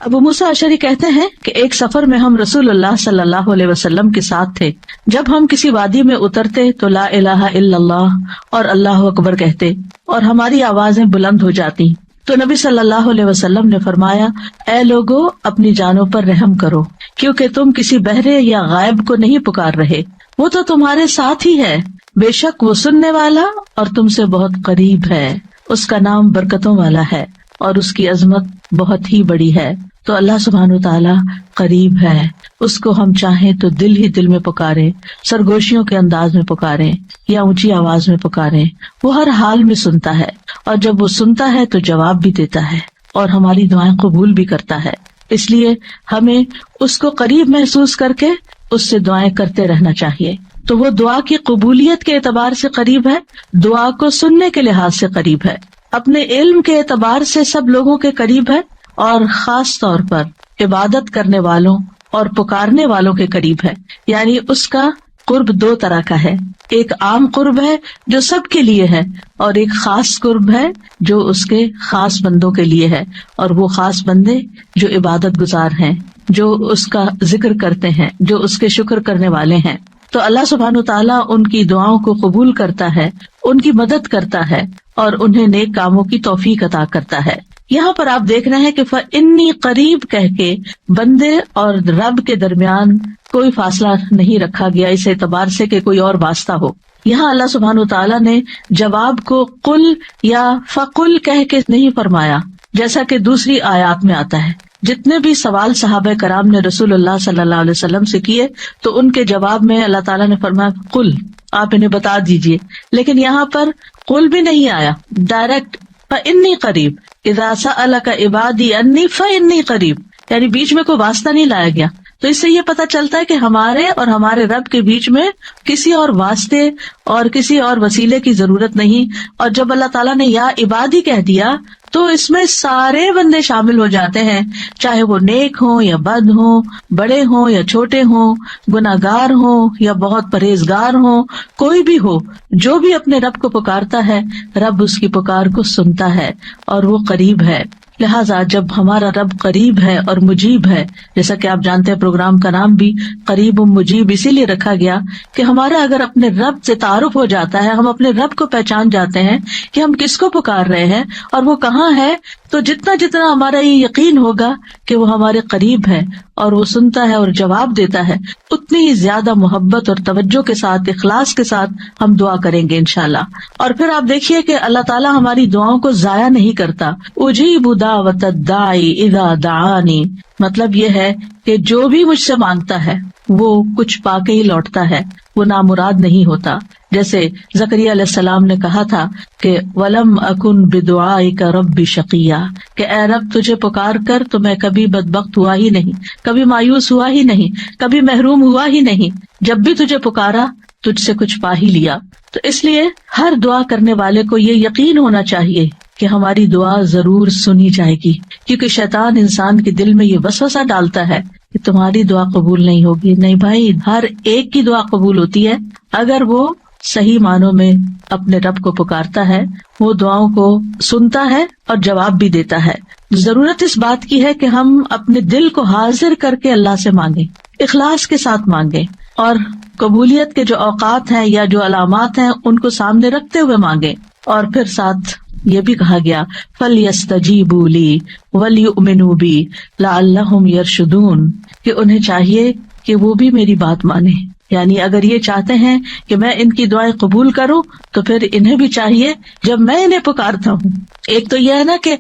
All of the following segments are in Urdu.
ابو موسیٰ اشعری کہتے ہیں کہ ایک سفر میں ہم رسول اللہ صلی اللہ علیہ وسلم کے ساتھ تھے. جب ہم کسی وادی میں اترتے تو لا الہ الا اللہ اور اللہ اکبر کہتے اور ہماری آوازیں بلند ہو جاتی. تو نبی صلی اللہ علیہ وسلم نے فرمایا، اے لوگو اپنی جانوں پر رحم کرو، کیونکہ تم کسی بہرے یا غائب کو نہیں پکار رہے، وہ تو تمہارے ساتھ ہی ہے، بے شک وہ سننے والا اور تم سے بہت قریب ہے. اس کا نام برکتوں والا ہے اور اس کی عظمت بہت ہی بڑی ہے. تو اللہ سبحانہ و تعالیٰ قریب ہے، اس کو ہم چاہیں تو دل ہی دل میں پکاریں، سرگوشیوں کے انداز میں پکاریں یا اونچی آواز میں پکاریں، وہ ہر حال میں سنتا ہے، اور جب وہ سنتا ہے تو جواب بھی دیتا ہے اور ہماری دعائیں قبول بھی کرتا ہے. اس لیے ہمیں اس کو قریب محسوس کر کے اس سے دعائیں کرتے رہنا چاہیے. تو وہ دعا کی قبولیت کے اعتبار سے قریب ہے، دعا کو سننے کے لحاظ سے قریب ہے، اپنے علم کے اعتبار سے سب لوگوں کے قریب ہے، اور خاص طور پر عبادت کرنے والوں اور پکارنے والوں کے قریب ہے. یعنی اس کا قرب دو طرح کا ہے، ایک عام قرب ہے جو سب کے لیے ہے، اور ایک خاص قرب ہے جو اس کے خاص بندوں کے لیے ہے. اور وہ خاص بندے جو عبادت گزار ہیں، جو اس کا ذکر کرتے ہیں، جو اس کے شکر کرنے والے ہیں. تو اللہ سبحانہ تعالیٰ ان کی دعاؤں کو قبول کرتا ہے، ان کی مدد کرتا ہے اور انہیں نیک کاموں کی توفیق عطا کرتا ہے. یہاں پر آپ دیکھ رہے ہیں کہ فَإِنِّي قریب کہہ کے بندے اور رب کے درمیان کوئی فاصلہ نہیں رکھا گیا اس اعتبار سے کہ کوئی اور واسطہ ہو. یہاں اللہ سبحانہ تعالیٰ نے جواب کو قل یا فقل کہہ کے نہیں فرمایا، جیسا کہ دوسری آیات میں آتا ہے. جتنے بھی سوال صحابہ کرام نے رسول اللہ صلی اللہ علیہ وسلم سے کیے تو ان کے جواب میں اللہ تعالیٰ نے فرمایا قل، آپ انہیں بتا دیجئے. لیکن یہاں پر قل بھی نہیں آیا، ڈائریکٹ فَإِنِّي قریب، اذا سألک عبادی انی فإنی قریب، یعنی بیچ میں کوئی واسطہ نہیں لایا گیا. تو اس سے یہ پتہ چلتا ہے کہ ہمارے اور ہمارے رب کے بیچ میں کسی اور واسطے اور کسی اور وسیلے کی ضرورت نہیں. اور جب اللہ تعالیٰ نے یا عبادی کہہ دیا تو اس میں سارے بندے شامل ہو جاتے ہیں، چاہے وہ نیک ہوں یا بد ہوں، بڑے ہوں یا چھوٹے ہوں، گناہگار ہوں یا بہت پرہیزگار ہوں، کوئی بھی ہو، جو بھی اپنے رب کو پکارتا ہے رب اس کی پکار کو سنتا ہے اور وہ قریب ہے. لہٰذا جب ہمارا رب قریب ہے اور مجیب ہے، جیسا کہ آپ جانتے ہیں پروگرام کا نام بھی قریب مجیب اسی لیے رکھا گیا کہ ہمارا اگر اپنے رب سے تعارف ہو جاتا ہے، ہم اپنے رب کو پہچان جاتے ہیں کہ ہم کس کو پکار رہے ہیں اور وہ کہاں ہے، تو جتنا جتنا ہمارا یہ یقین ہوگا کہ وہ ہمارے قریب ہے اور وہ سنتا ہے اور جواب دیتا ہے، اتنی ہی زیادہ محبت اور توجہ کے ساتھ، اخلاص کے ساتھ ہم دعا کریں گے انشاءاللہ. اور پھر آپ دیکھیے کہ اللہ تعالیٰ ہماری دعاؤں کو ضائع نہیں کرتا. اجیب دعوت الداعی اذا دعانی، مطلب یہ ہے کہ جو بھی مجھ سے مانگتا ہے وہ کچھ پا کے ہی لوٹتا ہے، وہ نامراد نہیں ہوتا. جیسے زکریا علیہ السلام نے کہا تھا کہ وَلَمْ أَكُنْ بِدُعَائِكَ رَبِّ شَقِيًّا، کہ اے رب تجھے پکار کر تو میں کبھی بدبخت ہوا ہی نہیں، کبھی مایوس ہوا ہی نہیں، کبھی محروم ہوا ہی نہیں. جب بھی تجھے پکارا تجھ سے کچھ پا ہی لیا. تو اس لیے ہر دعا کرنے والے کو یہ یقین ہونا چاہیے کہ ہماری دعا ضرور سنی جائے گی، کیونکہ شیطان انسان کے دل میں یہ وسوسہ ڈالتا ہے کہ تمہاری دعا قبول نہیں ہوگی. نہیں بھائی، ہر ایک کی دعا قبول ہوتی ہے اگر وہ صحیح معنوں میں اپنے رب کو پکارتا ہے، وہ دعاؤں کو سنتا ہے اور جواب بھی دیتا ہے. ضرورت اس بات کی ہے کہ ہم اپنے دل کو حاضر کر کے اللہ سے مانگیں، اخلاص کے ساتھ مانگیں، اور قبولیت کے جو اوقات ہیں یا جو علامات ہیں ان کو سامنے رکھتے ہوئے مانگیں. اور پھر ساتھ یہ بھی کہا گیا فَلْيَسْتَجِيبُوا لِي وَلْيُؤْمِنُوا بِي لَعَلَّهُمْ يَرْشُدُونَ، کہ انہیں چاہیے کہ وہ بھی میری بات مانیں. یعنی اگر یہ چاہتے ہیں کہ میں ان کی دعائیں قبول کروں تو پھر انہیں بھی چاہیے جب میں انہیں پکارتا ہوں، ایک تو یہ ہے نا کہ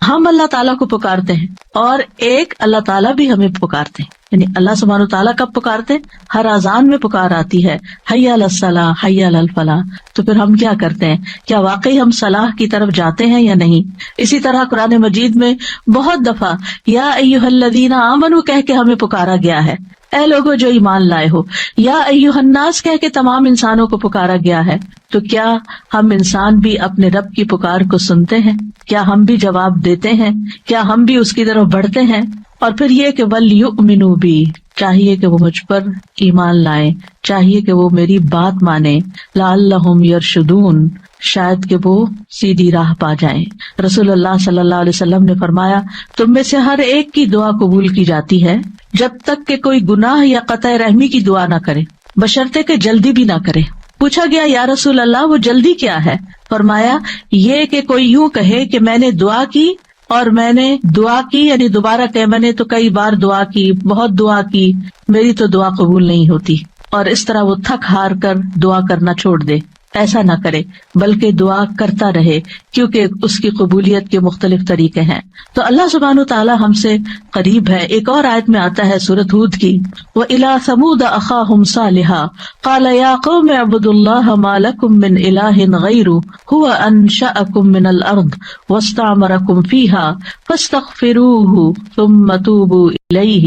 ہم اللہ تعالیٰ کو پکارتے ہیں، اور ایک اللہ تعالیٰ بھی ہمیں پکارتے ہیں. یعنی اللہ سبحانہ تعالیٰ کب پکارتے؟ ہر اذان میں پکار آتی ہے، حی علی الصلاۃ حی علی الفلاح. تو پھر ہم کیا کرتے ہیں؟ کیا واقعی ہم صلاح کی طرف جاتے ہیں یا نہیں؟ اسی طرح قرآن مجید میں بہت دفعہ یا ایھا الذین آمنوا کہہ کے ہمیں پکارا گیا ہے، اے لوگوں جو ایمان لائے ہو. یا ایھا الناس کہہ کے تمام انسانوں کو پکارا گیا ہے. تو کیا ہم انسان بھی اپنے رب کی پکار کو سنتے ہیں؟ کیا ہم بھی جواب دیتے ہیں؟ کیا ہم بھی اس کی طرف بڑھتے ہیں؟ اور پھر یہ کہ وَلْيُؤْمِنُوا بِي، چاہیے کہ وہ مجھ پر ایمان لائیں، چاہیے کہ وہ میری بات مانیں. لَعَلَّهُمْ يَرْشُدُونَ، شاید کہ وہ سیدھی راہ پا جائیں۔ رسول اللہ صلی اللہ علیہ وسلم نے فرمایا، تم میں سے ہر ایک کی دعا قبول کی جاتی ہے جب تک کہ کوئی گناہ یا قطع رحمی کی دعا نہ کرے، بشرطے کہ جلدی بھی نہ کرے۔ پوچھا گیا، یا رسول اللہ وہ جلدی کیا ہے؟ فرمایا، یہ کہ کوئی یوں کہے کہ میں نے دعا کی اور میں نے دعا کی، یعنی دوبارہ کہ میں نے تو کئی بار دعا کی، بہت دعا کی، میری تو دعا قبول نہیں ہوتی، اور اس طرح وہ تھک ہار کر دعا کرنا چھوڑ دے۔ ایسا نہ کرے بلکہ دعا کرتا رہے، کیونکہ اس کی قبولیت کے مختلف طریقے ہیں۔ تو اللہ سبحانہ وتعالیٰ ہم سے قریب ہے۔ ایک اور آیت میں آتا ہے سورۃ ہود کی، وَإِلَىٰ ثَمُودَ أَخَاهُمْ صَالِحًا قَالَ يَا قَوْمِ اعْبُدُوا اللَّهَ مَا لَكُم مِّنْ إِلَٰهٍ غَيْرُهُ هُوَ أَنشَأَكُم مِّنَ الْأَرْضِ وَاسْتَعْمَرَكُم فِيهَا فَاسْتَغْفِرُوهُ ثُمَّ تُوبُوا إِلَيْهِ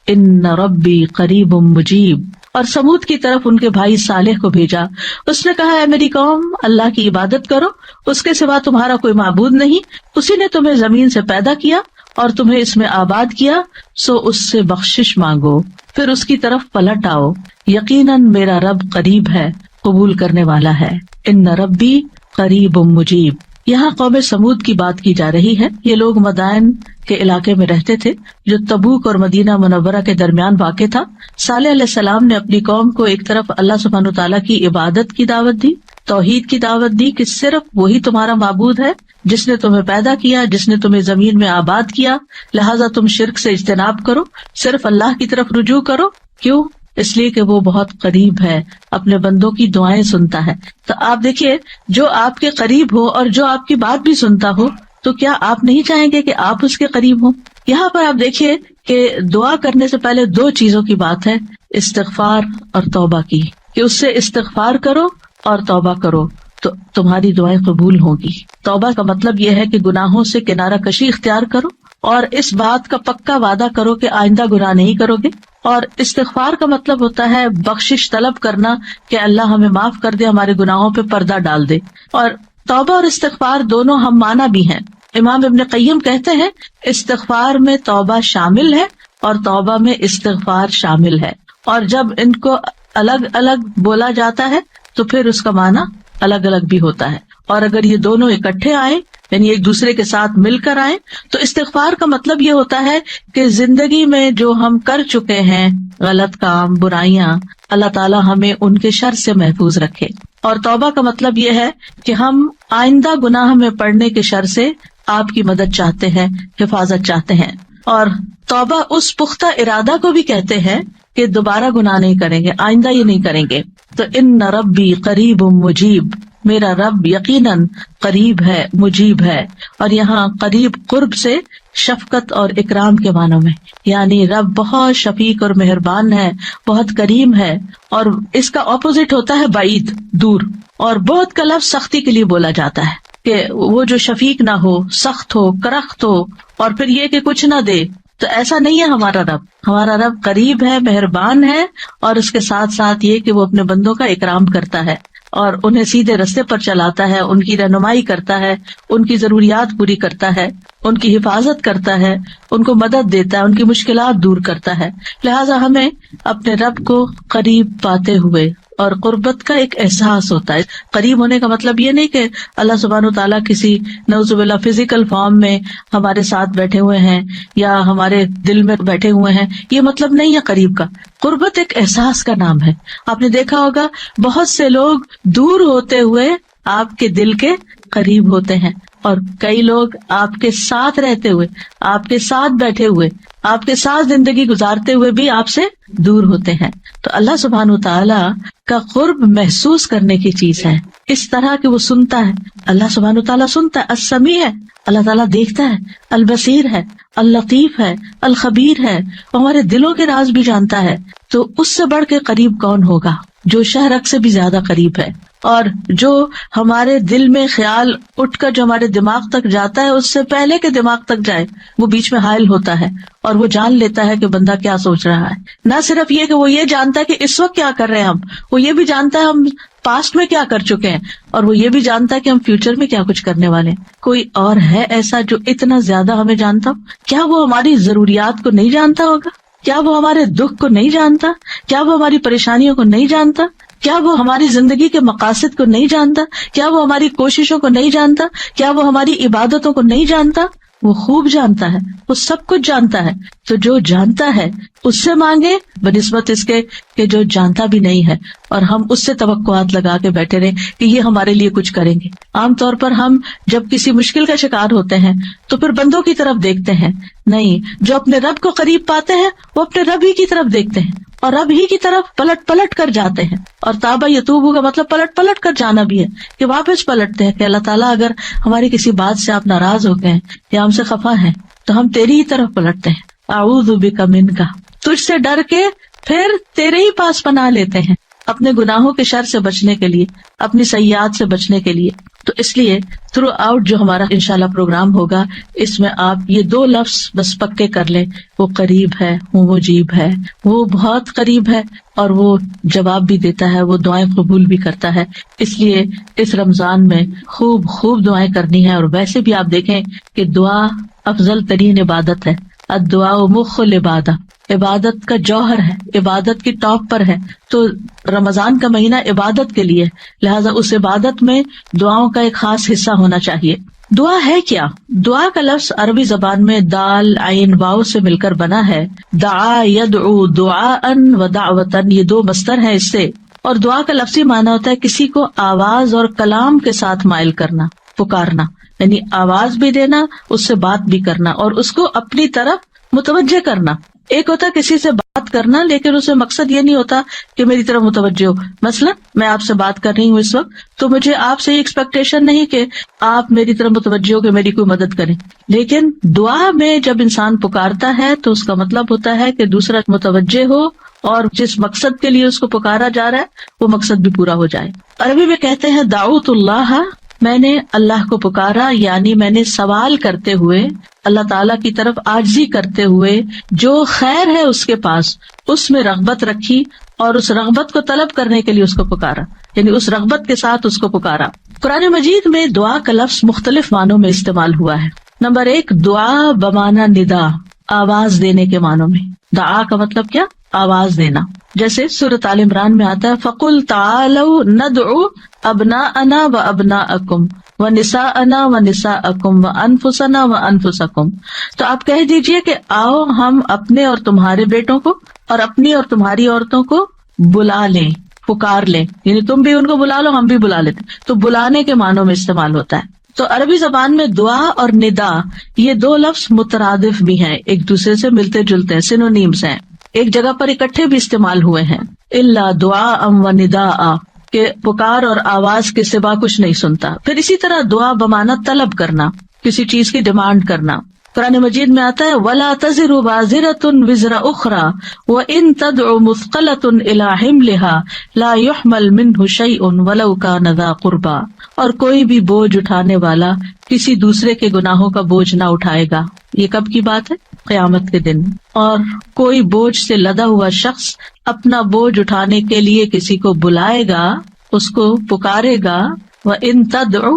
إِنَّ رَبِّي قَرِيبٌ مُّجِيبٌ۔ اور سمود کی طرف ان کے بھائی صالح کو بھیجا، اس نے کہا، اے میری قوم، اللہ کی عبادت کرو، اس کے سوا تمہارا کوئی معبود نہیں، اسی نے تمہیں زمین سے پیدا کیا اور تمہیں اس میں آباد کیا، سو اس سے بخشش مانگو، پھر اس کی طرف پلٹ آؤ، یقیناً میرا رب قریب ہے، قبول کرنے والا ہے۔ ان ربی قریب مجیب۔ یہاں قوم سمود کی بات کی جا رہی ہے۔ یہ لوگ مدائن کے علاقے میں رہتے تھے جو تبوک اور مدینہ منورہ کے درمیان واقع تھا۔ صالح علیہ السلام نے اپنی قوم کو ایک طرف اللہ سبحانہ تعالیٰ کی عبادت کی دعوت دی، توحید کی دعوت دی کہ صرف وہی تمہارا معبود ہے جس نے تمہیں پیدا کیا، جس نے تمہیں زمین میں آباد کیا، لہٰذا تم شرک سے اجتناب کرو، صرف اللہ کی طرف رجوع کرو۔ کیوں؟ اس لیے کہ وہ بہت قریب ہے، اپنے بندوں کی دعائیں سنتا ہے۔ تو آپ دیکھیے، جو آپ کے قریب ہو اور جو آپ کی بات بھی سنتا ہو، تو کیا آپ نہیں چاہیں گے کہ آپ اس کے قریب ہوں؟ یہاں پر آپ دیکھیے کہ دعا کرنے سے پہلے دو چیزوں کی بات ہے، استغفار اور توبہ کی، کہ اس سے استغفار کرو اور توبہ کرو تو تمہاری دعائیں قبول ہوں گی۔ توبہ کا مطلب یہ ہے کہ گناہوں سے کنارہ کشی اختیار کرو اور اس بات کا پکا وعدہ کرو کہ آئندہ گناہ نہیں کرو گے، اور استغفار کا مطلب ہوتا ہے بخشش طلب کرنا کہ اللہ ہمیں معاف کر دے، ہمارے گناہوں پہ پردہ ڈال دے۔ اور توبہ اور استغفار دونوں ہم معنی بھی ہیں۔ امام ابن قیم کہتے ہیں استغفار میں توبہ شامل ہے اور توبہ میں استغفار شامل ہے، اور جب ان کو الگ الگ بولا جاتا ہے تو پھر اس کا معنی الگ الگ بھی ہوتا ہے، اور اگر یہ دونوں اکٹھے آئیں یعنی ایک دوسرے کے ساتھ مل کر آئیں تو استغفار کا مطلب یہ ہوتا ہے کہ زندگی میں جو ہم کر چکے ہیں غلط کام، برائیاں، اللہ تعالیٰ ہمیں ان کے شر سے محفوظ رکھے، اور توبہ کا مطلب یہ ہے کہ ہم آئندہ گناہ میں پڑنے کے شر سے آپ کی مدد چاہتے ہیں، حفاظت چاہتے ہیں۔ اور توبہ اس پختہ ارادہ کو بھی کہتے ہیں کہ دوبارہ گناہ نہیں کریں گے، آئندہ یہ نہیں کریں گے۔ تو ان ربی قریب مجیب، میرا رب یقیناً قریب ہے، مجیب ہے، اور یہاں قریب قرب سے شفقت اور اکرام کے معنوں میں، یعنی رب بہت شفیق اور مہربان ہے، بہت کریم ہے، اور اس کا اپوزٹ ہوتا ہے بعید، دور، اور بہت کا لفظ سختی کے لیے بولا جاتا ہے کہ وہ جو شفیق نہ ہو، سخت ہو، کرخت ہو، اور پھر یہ کہ کچھ نہ دے، تو ایسا نہیں ہے ہمارا رب۔ ہمارا رب قریب ہے، مہربان ہے، اور اس کے ساتھ ساتھ یہ کہ وہ اپنے بندوں کا اکرام کرتا ہے اور انہیں سیدھے رستے پر چلاتا ہے، ان کی رہنمائی کرتا ہے، ان کی ضروریات پوری کرتا ہے، ان کی حفاظت کرتا ہے، ان کو مدد دیتا ہے، ان کی مشکلات دور کرتا ہے۔ لہٰذا ہمیں اپنے رب کو قریب پاتے ہوئے اور قربت کا ایک احساس ہوتا ہے۔ قریب ہونے کا مطلب یہ نہیں کہ اللہ سبحانہ تعالیٰ کسی نعوذ باللہ فزیکل فارم میں ہمارے ساتھ بیٹھے ہوئے ہیں یا ہمارے دل میں بیٹھے ہوئے ہیں، یہ مطلب نہیں ہے قریب کا۔ قربت ایک احساس کا نام ہے۔ آپ نے دیکھا ہوگا بہت سے لوگ دور ہوتے ہوئے آپ کے دل کے قریب ہوتے ہیں، اور کئی لوگ آپ کے ساتھ رہتے ہوئے، آپ کے ساتھ بیٹھے ہوئے، آپ کے ساتھ زندگی گزارتے ہوئے بھی آپ سے دور ہوتے ہیں۔ تو اللہ سبحانہ وتعالیٰ کا قرب محسوس کرنے کی چیز ہے، اس طرح کہ وہ سنتا ہے۔ اللہ سبحانہ وتعالیٰ سنتا ہے، السمیع ہے، اللہ تعالیٰ دیکھتا ہے، البصیر ہے، اللطیف ہے، الخبیر ہے، وہ ہمارے دلوں کے راز بھی جانتا ہے۔ تو اس سے بڑھ کے قریب کون ہوگا؟ جو شہرک سے بھی زیادہ قریب ہے، اور جو ہمارے دل میں خیال اٹھ کر جو ہمارے دماغ تک جاتا ہے اس سے پہلے کہ دماغ تک جائے وہ بیچ میں حائل ہوتا ہے، اور وہ جان لیتا ہے کہ بندہ کیا سوچ رہا ہے۔ نہ صرف یہ کہ وہ یہ جانتا ہے کہ اس وقت کیا کر رہے ہیں ہم، وہ یہ بھی جانتا ہے ہم پاسٹ میں کیا کر چکے ہیں، اور وہ یہ بھی جانتا ہے کہ ہم فیوچر میں کیا کچھ کرنے والے ہیں۔ کوئی اور ہے ایسا جو اتنا زیادہ ہمیں جانتا ہو؟ کیا وہ ہماری ضروریات کو نہیں جانتا ہوگا؟ کیا وہ ہمارے دکھ کو نہیں جانتا؟ کیا وہ ہماری پریشانیوں کو نہیں جانتا؟ کیا وہ ہماری زندگی کے مقاصد کو نہیں جانتا؟ کیا وہ ہماری کوششوں کو نہیں جانتا؟ کیا وہ ہماری عبادتوں کو نہیں جانتا؟ وہ خوب جانتا ہے، وہ سب کچھ جانتا ہے. تو جو جانتا ہے اس سے مانگے بنسبت اس کے کہ جو جانتا بھی نہیں ہے، اور ہم اس سے توقعات لگا کے بیٹھے رہے کہ یہ ہمارے لیے کچھ کریں گے. عام طور پر ہم جب کسی مشکل کا شکار ہوتے ہیں تو پھر بندوں کی طرف دیکھتے ہیں، نہیں، جو اپنے رب کو قریب پاتے ہیں وہ اپنے رب ہی کی طرف دیکھتے ہیں اور رب ہی کی طرف پلٹ پلٹ کر جاتے ہیں. اور تابا یتوبو کا مطلب پلٹ پلٹ کر جانا بھی ہے، کہ واپس پلٹتے ہیں کہ اللہ تعالیٰ اگر ہماری کسی بات سے آپ ناراض ہو گئے ہیں یا ہم سے خفا ہیں تو ہم تیری ہی طرف پلٹتے ہیں. اعوذ بک منک، تجھ سے ڈر کے پھر تیرے ہی پاس پناہ لیتے ہیں، اپنے گناہوں کے شر سے بچنے کے لیے، اپنی سیئات سے بچنے کے لیے. تو اس لیے تھرو آؤٹ جو ہمارا انشاءاللہ پروگرام ہوگا، اس میں آپ یہ 2 لفظ بس پکے کر لیں، وہ قریب ہے، وہ مجیب ہے، وہ بہت قریب ہے اور وہ جواب بھی دیتا ہے، وہ دعائیں قبول بھی کرتا ہے. اس لیے اس رمضان میں خوب خوب دعائیں کرنی ہے. اور ویسے بھی آپ دیکھیں کہ دعا افضل ترین عبادت ہے. الدعاء مخ العبادہ، عبادت کا جوہر ہے، عبادت کی ٹاپ پر ہے. تو رمضان کا مہینہ عبادت کے لیے، لہٰذا اس عبادت میں دعاؤں کا ایک خاص حصہ ہونا چاہیے. دعا ہے کیا؟ دعا کا لفظ عربی زبان میں دال عین واو سے مل کر بنا ہے. دعا یدعو دعاء و دعوتن، یہ 2 مصدر ہیں اس سے. اور دعا کا لفظی معنی ہوتا ہے کسی کو آواز اور کلام کے ساتھ مائل کرنا، پکارنا، یعنی آواز بھی دینا، اس سے بات بھی کرنا اور اس کو اپنی طرف متوجہ کرنا. ایک ہوتا کسی سے بات کرنا لیکن اس میں مقصد یہ نہیں ہوتا کہ میری طرف متوجہ ہو. مثلا میں آپ سے بات کر رہی ہوں اس وقت، تو مجھے آپ سے یہ ایکسپیکٹیشن نہیں کہ آپ میری طرف متوجہ ہو کہ میری کوئی مدد کریں. لیکن دعا میں جب انسان پکارتا ہے تو اس کا مطلب ہوتا ہے کہ دوسرا متوجہ ہو اور جس مقصد کے لیے اس کو پکارا جا رہا ہے وہ مقصد بھی پورا ہو جائے. عربی میں کہتے ہیں دعوت اللہ، میں نے اللہ کو پکارا، یعنی میں نے سوال کرتے ہوئے، اللہ تعالیٰ کی طرف عاجزی کرتے ہوئے، جو خیر ہے اس کے پاس اس میں رغبت رکھی اور اس رغبت کو طلب کرنے کے لیے اس کو پکارا، یعنی اس رغبت کے ساتھ اس کو پکارا. قرآن مجید میں دعا کا لفظ مختلف معنوں میں استعمال ہوا ہے. نمبر 1 دعا بمعنی ندا، آواز دینے کے معنوں میں. دعا کا مطلب کیا؟ آواز دینا. جیسے سورۃ آل عمران میں آتا ہے فَقُلْ تَعَالَوْا نَدْعُ أَبْنَاءَنَا وَأَبْنَاءَكُمْ وَنِسَاءَنَا وَنِسَاءَكُمْ وَأَنفُسَنَا وَأَنفُسَكُمْ. تو آپ کہہ دیجئے کہ آؤ ہم اپنے اور تمہارے بیٹوں کو اور اپنی اور تمہاری عورتوں کو بلا لیں، پکار لیں، یعنی تم بھی ان کو بلا لو، ہم بھی بلا لیتے. تو بلانے کے معنوں میں استعمال ہوتا ہے. تو عربی زبان میں دعا اور ندا یہ 2 لفظ مترادف بھی ہیں، ایک دوسرے سے ملتے جلتے ہیں، سینونیمز ہیں، ایک جگہ پر اکٹھے بھی استعمال ہوئے ہیں. الا دعاء و نداء، کہ پکار اور آواز کے سوا کچھ نہیں سنتا. پھر اسی طرح دعا بمعنی طلب کرنا، کسی چیز کی ڈیمانڈ کرنا. قرآن مجید میں آتا ہے وَلَا تَزِرُ وَازِرَةٌ وِزْرَ أُخْرَى وَإِن تَدْعُ مُثْقَلَةٌ إِلَىٰ حِمْلِهَا لَا يُحْمَلْ مِنْهُ شَيْءٌ وَلَوْ كَانَ ذَا قُرْبَىٰ. اور کوئی بھی بوجھ اٹھانے والا کسی دوسرے کے گناہوں کا بوجھ نہ اٹھائے گا. یہ کب کی بات ہے؟ قیامت کے دن. اور کوئی بوجھ سے لدا ہوا شخص اپنا بوجھ اٹھانے کے لیے کسی کو بلائے گا، اس کو پکارے گا، وَإِن تَدْعُ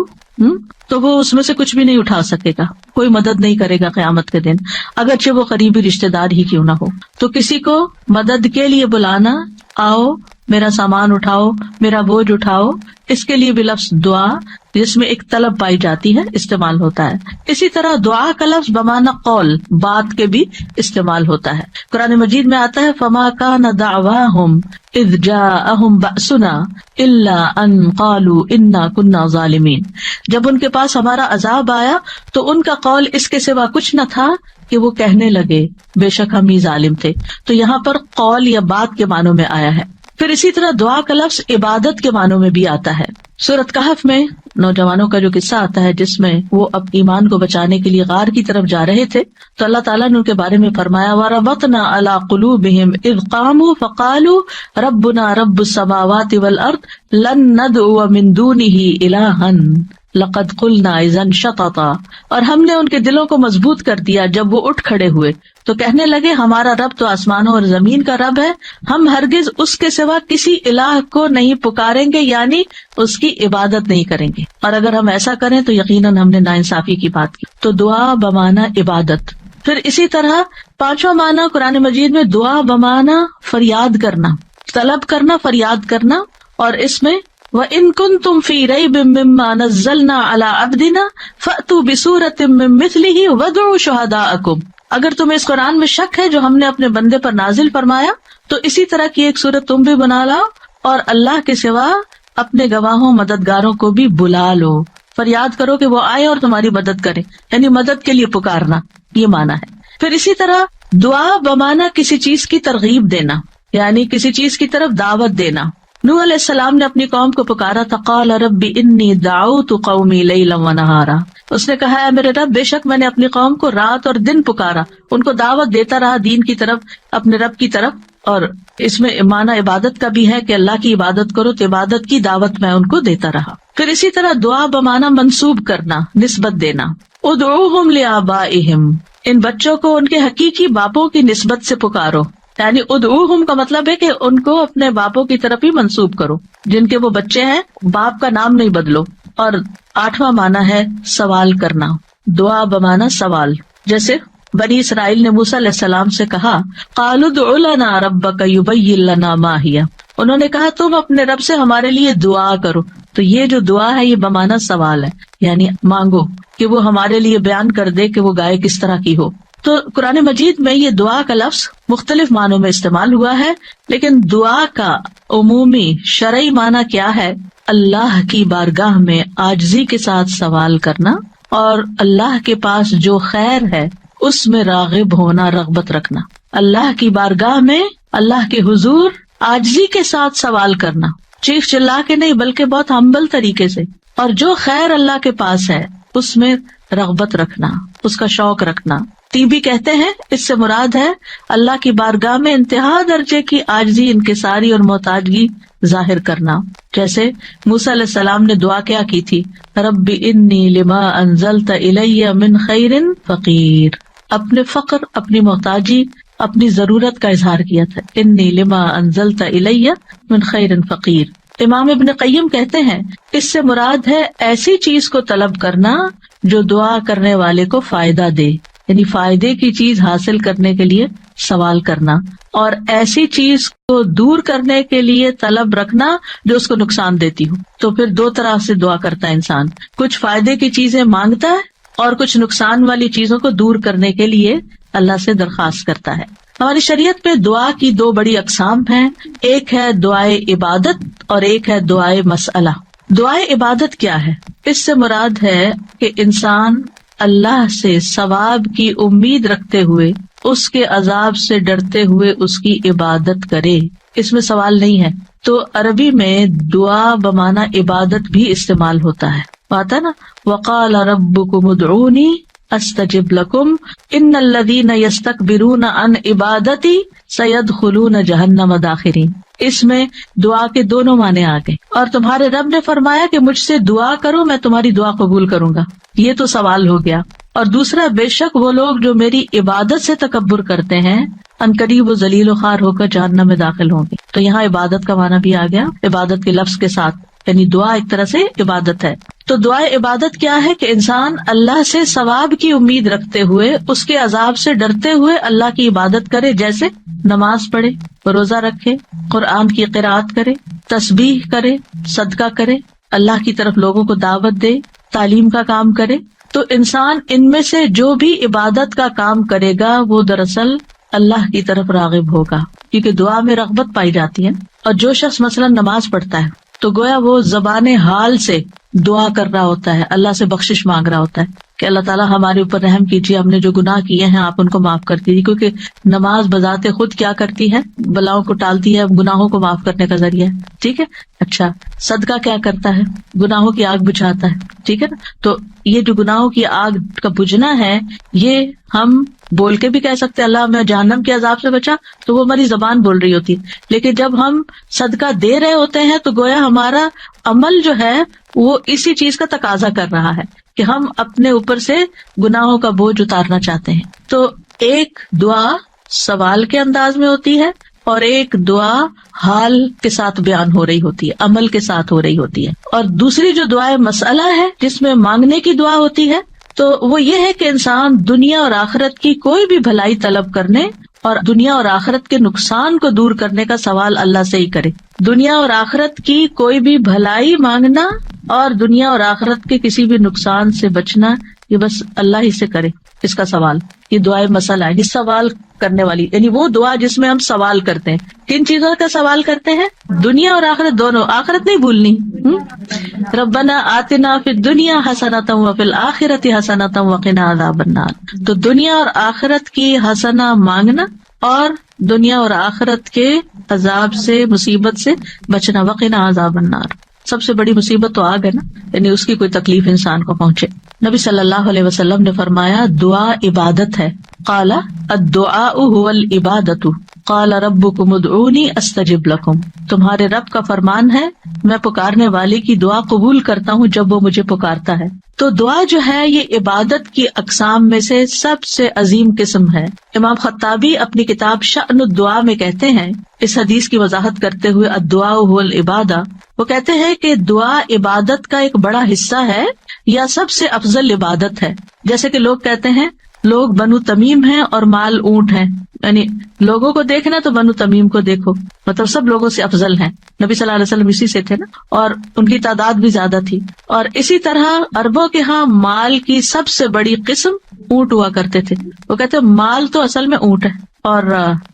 تو وہ اس میں سے کچھ بھی نہیں اٹھا سکے گا، کوئی مدد نہیں کرے گا قیامت کے دن، اگرچہ وہ قریبی رشتے دار ہی کیوں نہ ہو. تو کسی کو مدد کے لیے بلانا، آؤ میرا سامان اٹھاؤ، میرا بوجھ اٹھاؤ، اس کے لیے بھی لفظ دعا جس میں ایک طلب پائی جاتی ہے استعمال ہوتا ہے. اسی طرح دعا کا لفظ بمعنی قول، بات کے بھی استعمال ہوتا ہے. قرآن مجید میں آتا ہے فما کان دعواہم اذ جاءہم بأسنا الا ان قالوا انا کنا ظالمین. جب ان کے پاس ہمارا عذاب آیا تو ان کا قول اس کے سوا کچھ نہ تھا کہ وہ کہنے لگے بے شک ہم ہی ظالم تھے. تو یہاں پر قول یا بات کے معنوں میں آیا ہے. پھر اسی طرح دعا کا لفظ عبادت کے معنوں میں بھی آتا ہے. سورۃ کہف میں نوجوانوں کا جو قصہ آتا ہے جس میں وہ اب ایمان کو بچانے کے لیے غار کی طرف جا رہے تھے، تو اللہ تعالیٰ نے ان کے بارے میں فرمایا وَرَبَطْنَا عَلَىٰ قُلُوبِهِمْ إِذْ قَامُوا فَقَالُوا رَبُّنَا رَبُّ السَّمَاوَاتِ وَالْأَرْضِ لَن نَّدْعُوَ مِن دُونِهِ إِلَٰهًا لقد قلنا اذا شططا. اور ہم نے ان کے دلوں کو مضبوط کر دیا جب وہ اٹھ کھڑے ہوئے تو کہنے لگے ہمارا رب تو آسمانوں اور زمین کا رب ہے، ہم ہرگز اس کے سوا کسی الہ کو نہیں پکاریں گے، یعنی اس کی عبادت نہیں کریں گے. اور اگر ہم ایسا کریں تو یقیناً ہم نے ناانصافی کی بات کی. تو دعا بمعنی عبادت. پھر اسی طرح 5واں معنی قرآن مجید میں دعا بمعنی فریاد کرنا، طلب کرنا، فریاد کرنا. اور اس میں وَإِن كُنتُمْ فِي رَيْبٍ مِّمَّا نَزَّلْنَا عَلَىٰ عَبْدِنَا فَأْتُوا بِسُورَةٍ مِّن مِّثْلِهِ وَادْعُوا شُهَدَاءَكُمْ، اگر تمہیں اس قرآن میں شک ہے جو ہم نے اپنے بندے پر نازل فرمایا تو اسی طرح کی ایک سورت تم بھی بنا لاؤ اور اللہ کے سوا اپنے گواہوں مددگاروں کو بھی بلا لو، فریاد کرو کہ وہ آئے اور تمہاری مدد کرے، یعنی مدد کے لیے پکارنا، یہ معنی ہے۔ پھر اسی طرح دعا بمانا کسی چیز کی ترغیب دینا، یعنی کسی چیز کی طرف دعوت دینا۔ نوح علیہ السلام نے اپنی قوم کو پکارا تھا، قال رب انی دعوت قومی لیلا ونہارا، اس نے کہا ہے میرے رب، بے شک میں نے اپنی قوم کو رات اور دن پکارا، ان کو دعوت دیتا رہا دین کی طرف، اپنے رب کی طرف۔ اور اس میں معنی عبادت کا بھی ہے کہ اللہ کی عبادت کرو، تو عبادت کی دعوت میں ان کو دیتا رہا۔ پھر اسی طرح دعا بمانا منسوب کرنا، نسبت دینا، ادعوہم لآبائہم، ان بچوں کو ان کے حقیقی باپوں کی نسبت سے پکارو، یعنی ادعوہم کا مطلب ہے کہ ان کو اپنے باپوں کی طرف ہی منسوب کرو، جن کے وہ بچے ہیں باپ کا نام نہیں بدلو۔ اور 8واں معنی ہے سوال کرنا، دعا بمانا سوال، جیسے بنی اسرائیل نے موسیٰ علیہ السلام سے کہا قالوا ادع لنا ربک یبین لنا ما ہی، انہوں نے کہا تم اپنے رب سے ہمارے لیے دعا کرو، تو یہ جو دعا ہے یہ بمانا سوال ہے، یعنی مانگو کہ وہ ہمارے لیے بیان کر دے کہ وہ گائے کس طرح کی ہو۔ تو قرآن مجید میں یہ دعا کا لفظ مختلف معنوں میں استعمال ہوا ہے، لیکن دعا کا عمومی شرعی معنی کیا ہے؟ اللہ کی بارگاہ میں عاجزی کے ساتھ سوال کرنا اور اللہ کے پاس جو خیر ہے اس میں راغب ہونا، رغبت رکھنا۔ اللہ کی بارگاہ میں اللہ کے حضور عاجزی کے ساتھ سوال کرنا، چیخ چلا کے نہیں بلکہ بہت ہمبل طریقے سے، اور جو خیر اللہ کے پاس ہے اس میں رغبت رکھنا، اس کا شوق رکھنا۔ طیبی کہتے ہیں اس سے مراد ہے اللہ کی بارگاہ میں انتہا درجے کی عاجزی، انکساری اور محتاجگی ظاہر کرنا۔ جیسے موسیٰ علیہ السلام نے دعا کیا کی تھی، رب انی لما انزلت الی من خیر فقیر، اپنے فقر، اپنی محتاجی، اپنی ضرورت کا اظہار کیا تھا، انی لما انزلت الی من خیر فقیر۔ امام ابن قیم کہتے ہیں اس سے مراد ہے ایسی چیز کو طلب کرنا جو دعا کرنے والے کو فائدہ دے، یعنی فائدے کی چیز حاصل کرنے کے لیے سوال کرنا، اور ایسی چیز کو دور کرنے کے لیے طلب رکھنا جو اس کو نقصان دیتی ہو۔ تو پھر دو طرح سے دعا کرتا ہے انسان، کچھ فائدے کی چیزیں مانگتا ہے اور کچھ نقصان والی چیزوں کو دور کرنے کے لیے اللہ سے درخواست کرتا ہے۔ ہماری شریعت میں دعا کی دو بڑی اقسام ہیں، ایک ہے دعائے عبادت اور ایک ہے دعائے مسئلہ۔ دعائے عبادت کیا ہے؟ اس سے مراد ہے کہ انسان اللہ سے ثواب کی امید رکھتے ہوئے، اس کے عذاب سے ڈرتے ہوئے اس کی عبادت کرے، اس میں سوال نہیں ہے۔ تو عربی میں دعا بمانا عبادت بھی استعمال ہوتا ہے، آتا نا وقال ربکم ادعونی استجب لکم ان الذین یستکبرون عن عبادتی سیدخلون جہنم داخرین۔ اس میں دعا کے دونوں معنی آ گئے، اور تمہارے رب نے فرمایا کہ مجھ سے دعا کرو میں تمہاری دعا قبول کروں گا، یہ تو سوال ہو گیا۔ اور دوسرا، بے شک وہ لوگ جو میری عبادت سے تکبر کرتے ہیں عنقریب و ذلیل و خوار ہو کر جہنم میں داخل ہوں گے۔ تو یہاں عبادت کا معنی بھی آ گیا عبادت کے لفظ کے ساتھ، یعنی دعا ایک طرح سے عبادت ہے۔ تو دعا عبادت کیا ہے کہ انسان اللہ سے ثواب کی امید رکھتے ہوئے، اس کے عذاب سے ڈرتے ہوئے اللہ کی عبادت کرے، جیسے نماز پڑھے، روزہ رکھے، قرآن کی قرأت کرے، تسبیح کرے، صدقہ کرے، اللہ کی طرف لوگوں کو دعوت دے، تعلیم کا کام کرے۔ تو انسان ان میں سے جو بھی عبادت کا کام کرے گا وہ دراصل اللہ کی طرف راغب ہوگا، کیونکہ دعا میں رغبت پائی جاتی ہے۔ اور جو شخص مثلا نماز پڑھتا ہے تو گویا وہ زبان حال سے دعا کر رہا ہوتا ہے، اللہ سے بخشش مانگ رہا ہوتا ہے کہ اللہ تعالیٰ ہمارے اوپر رحم کیجیے، ہم نے جو گناہ کیے ہیں آپ ان کو معاف کر دیجیے، کیونکہ نماز بذات خود کیا کرتی ہے؟ بلاؤں کو ٹالتی ہے، گناہوں کو معاف کرنے کا ذریعہ ہے، ٹھیک ہے۔ اچھا، صدقہ کیا کرتا ہے؟ گناہوں کی آگ بجھاتا ہے، ٹھیک ہے نا۔ تو یہ جو گناہوں کی آگ کا بجھنا ہے، یہ ہم بول کے بھی کہہ سکتے اللہ میں جہنم کے عذاب سے بچا، تو وہ ہماری زبان بول رہی ہوتی ہے، لیکن جب ہم صدقہ دے رہے ہوتے ہیں تو گویا ہمارا عمل جو ہے وہ اسی چیز کا تقاضا کر رہا ہے کہ ہم اپنے اوپر سے گناہوں کا بوجھ اتارنا چاہتے ہیں۔ تو ایک دعا سوال کے انداز میں ہوتی ہے اور ایک دعا حال کے ساتھ بیان ہو رہی ہوتی ہے، عمل کے ساتھ ہو رہی ہوتی ہے۔ اور دوسری جو دعائے مسئلہ ہے جس میں مانگنے کی دعا ہوتی ہے، تو وہ یہ ہے کہ انسان دنیا اور آخرت کی کوئی بھی بھلائی طلب کرنے اور دنیا اور آخرت کے نقصان کو دور کرنے کا سوال اللہ سے ہی کرے. دنیا اور آخرت کی کوئی بھی بھلائی مانگنا اور دنیا اور آخرت کے کسی بھی نقصان سے بچنا یہ بس اللہ ہی سے کرے اس کا سوال. یہ دعائے مسئلہ ہے، یہ سوال کرنے والی، یعنی وہ دعا جس میں ہم سوال کرتے ہیں. کن چیزوں کا سوال کرتے ہیں؟ دنیا اور آخرت دونوں. آخرت نہیں بھولنی. ربنا آتنا فی الدنیا حسنۃ وفی الآخرۃ حسنۃ وقنا عذاب النار. تو دنیا اور آخرت کی حسنہ مانگنا اور دنیا اور آخرت کے عذاب سے، مصیبت سے بچنا. وقنا عذاب النار، سب سے بڑی مصیبت تو آگ ہے نا، یعنی اس کی کوئی تکلیف انسان کو پہنچے. نبی صلی اللہ علیہ وسلم نے فرمایا دعا عبادت ہے. قال الدعاء هو العبادۃ قال ربکم ادعونی استجب لکم. تمہارے رب کا فرمان ہے میں پکارنے والے کی دعا قبول کرتا ہوں جب وہ مجھے پکارتا ہے. تو دعا جو ہے یہ عبادت کی اقسام میں سے سب سے عظیم قسم ہے. امام خطابی اپنی کتاب شأن الدعاء میں کہتے ہیں، اس حدیث کی وضاحت کرتے ہوئے الدعاء هو العبادہ، وہ کہتے ہیں کہ دعا عبادت کا ایک بڑا حصہ ہے یا سب سے افضل عبادت ہے. جیسے کہ لوگ کہتے ہیں لوگ بنو تمیم ہیں اور مال اونٹ ہیں، یعنی لوگوں کو دیکھنا تو بنو تمیم کو دیکھو، مطلب سب لوگوں سے افضل ہیں. نبی صلی اللہ علیہ وسلم اسی سے تھے نا، اور ان کی تعداد بھی زیادہ تھی. اور اسی طرح عربوں کے ہاں مال کی سب سے بڑی قسم اونٹ ہوا کرتے تھے. وہ کہتے ہیں مال تو اصل میں اونٹ ہے اور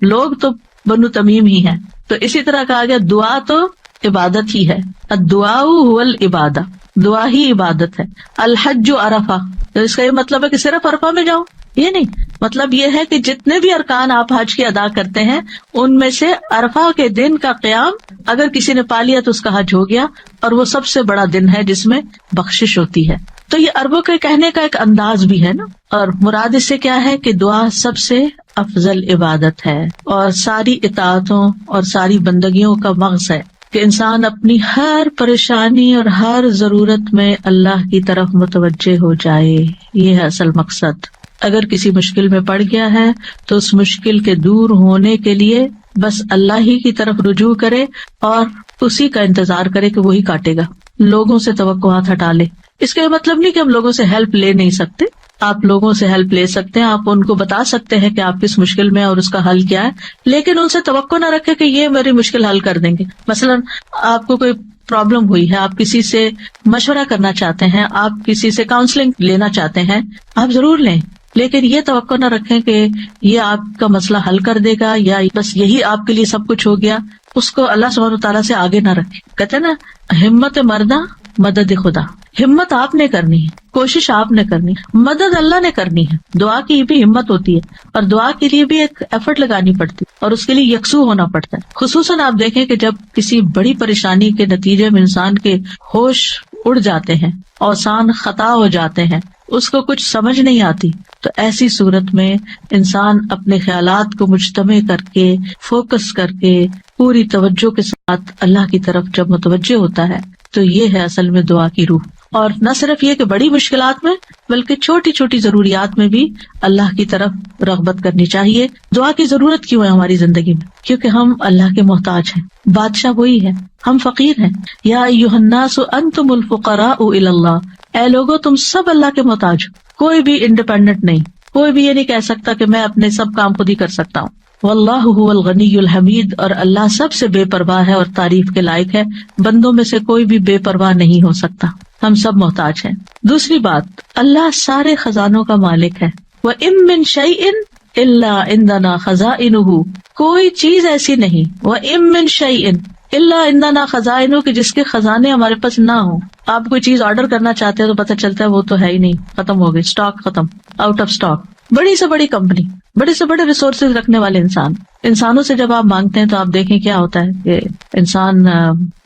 لوگ تو بنو تمیم ہی ہیں. تو اسی طرح کہا گیا دعا تو عبادت ہی ہے. الدعاء هو العبادہ، دعا ہی عبادت ہے. الحج عرفہ، تو اس کا یہ مطلب ہے کہ صرف عرفہ میں جاؤ، یہ نہیں. مطلب یہ ہے کہ جتنے بھی ارکان آپ حج کے ادا کرتے ہیں ان میں سے عرفہ کے دن کا قیام اگر کسی نے پا لیا تو اس کا حج ہو گیا، اور وہ سب سے بڑا دن ہے جس میں بخشش ہوتی ہے. تو یہ عربوں کے کہنے کا ایک انداز بھی ہے نا. اور مراد اس سے کیا ہے کہ دعا سب سے افضل عبادت ہے اور ساری اطاعتوں اور ساری بندگیوں کا مغز ہے کہ انسان اپنی ہر پریشانی اور ہر ضرورت میں اللہ کی طرف متوجہ ہو جائے. یہ ہے اصل مقصد. اگر کسی مشکل میں پڑ گیا ہے تو اس مشکل کے دور ہونے کے لیے بس اللہ ہی کی طرف رجوع کرے اور اسی کا انتظار کرے کہ وہی کاٹے گا. لوگوں سے توقعات ہٹا لے. اس کا یہ مطلب نہیں کہ ہم لوگوں سے ہیلپ لے نہیں سکتے. آپ لوگوں سے ہیلپ لے سکتے ہیں، آپ ان کو بتا سکتے ہیں کہ آپ کس مشکل میں اور اس کا حل کیا ہے، لیکن ان سے توقع نہ رکھے کہ یہ میری مشکل حل کر دیں گے. مثلاً آپ کو کوئی پرابلم ہوئی ہے، آپ کسی سے مشورہ کرنا چاہتے ہیں، آپ کسی سے کاؤنسلنگ لینا چاہتے ہیں، آپ ضرور لیں، لیکن یہ توقع نہ رکھیں کہ یہ آپ کا مسئلہ حل کر دے گا یا بس یہی آپ کے لیے سب کچھ ہو گیا. اس کو اللہ سبحانہ تعالیٰ سے آگے نہ رکھیں. کہتے ہیں نا ہمت مردہ مدد خدا. ہمت آپ نے کرنی ہے، کوشش آپ نے کرنی، مدد اللہ نے کرنی ہے. دعا کی بھی ہمت ہوتی ہے اور دعا کے لیے بھی ایک ایفرٹ لگانی پڑتی ہے اور اس کے لیے یکسو ہونا پڑتا ہے. خصوصاً آپ دیکھیں کہ جب کسی بڑی پریشانی کے نتیجے میں انسان کے ہوش اڑ جاتے ہیں، اوسان خطا ہو جاتے ہیں، اس کو کچھ سمجھ نہیں آتی، تو ایسی صورت میں انسان اپنے خیالات کو مجتمع کر کے، فوکس کر کے، پوری توجہ کے ساتھ اللہ کی طرف جب متوجہ ہوتا ہے تو یہ ہے اصل میں دعا کی روح. اور نہ صرف یہ کہ بڑی مشکلات میں بلکہ چھوٹی چھوٹی ضروریات میں بھی اللہ کی طرف رغبت کرنی چاہیے. دعا کی ضرورت کیوں ہے ہماری زندگی میں؟ کیونکہ ہم اللہ کے محتاج ہیں، بادشاہ وہی ہے، ہم فقیر ہیں. یا ایھا الناس انتم الفقراء الی اللہ، اے لوگو تم سب اللہ کے محتاج ہو. کوئی بھی انڈیپینڈنٹ نہیں، کوئی بھی یہ نہیں کہہ سکتا کہ میں اپنے سب کام خود ہی کر سکتا ہوں. واللہ هو الغنی الحمید، اور اللہ سب سے بے پرواہ ہے اور تعریف کے لائق ہے. بندوں میں سے کوئی بھی بے پرواہ نہیں ہو سکتا، ہم سب محتاج ہیں. دوسری بات، اللہ سارے خزانوں کا مالک ہے. وَإِن مِّن شَيْءٍ إِلَّا عِندَنَا خَزَائِنُهُ، کوئی چیز ایسی نہیں، وَإِن مِّن شَيْءٍ إِلَّا عِندَنَا خَزَائِنُهُ، کہ جس کے خزانے ہمارے پاس نہ ہوں. آپ کوئی چیز آرڈر کرنا چاہتے ہیں تو پتہ چلتا ہے وہ تو ہے ہی نہیں، ختم ہو گئی، اسٹاک ختم، آؤٹ آف اسٹاک. بڑی سے بڑی کمپنی، بڑے سے بڑے ریسورسز رکھنے والے انسانوں سے جب آپ مانگتے ہیں تو آپ دیکھیں کیا ہوتا ہے کہ انسان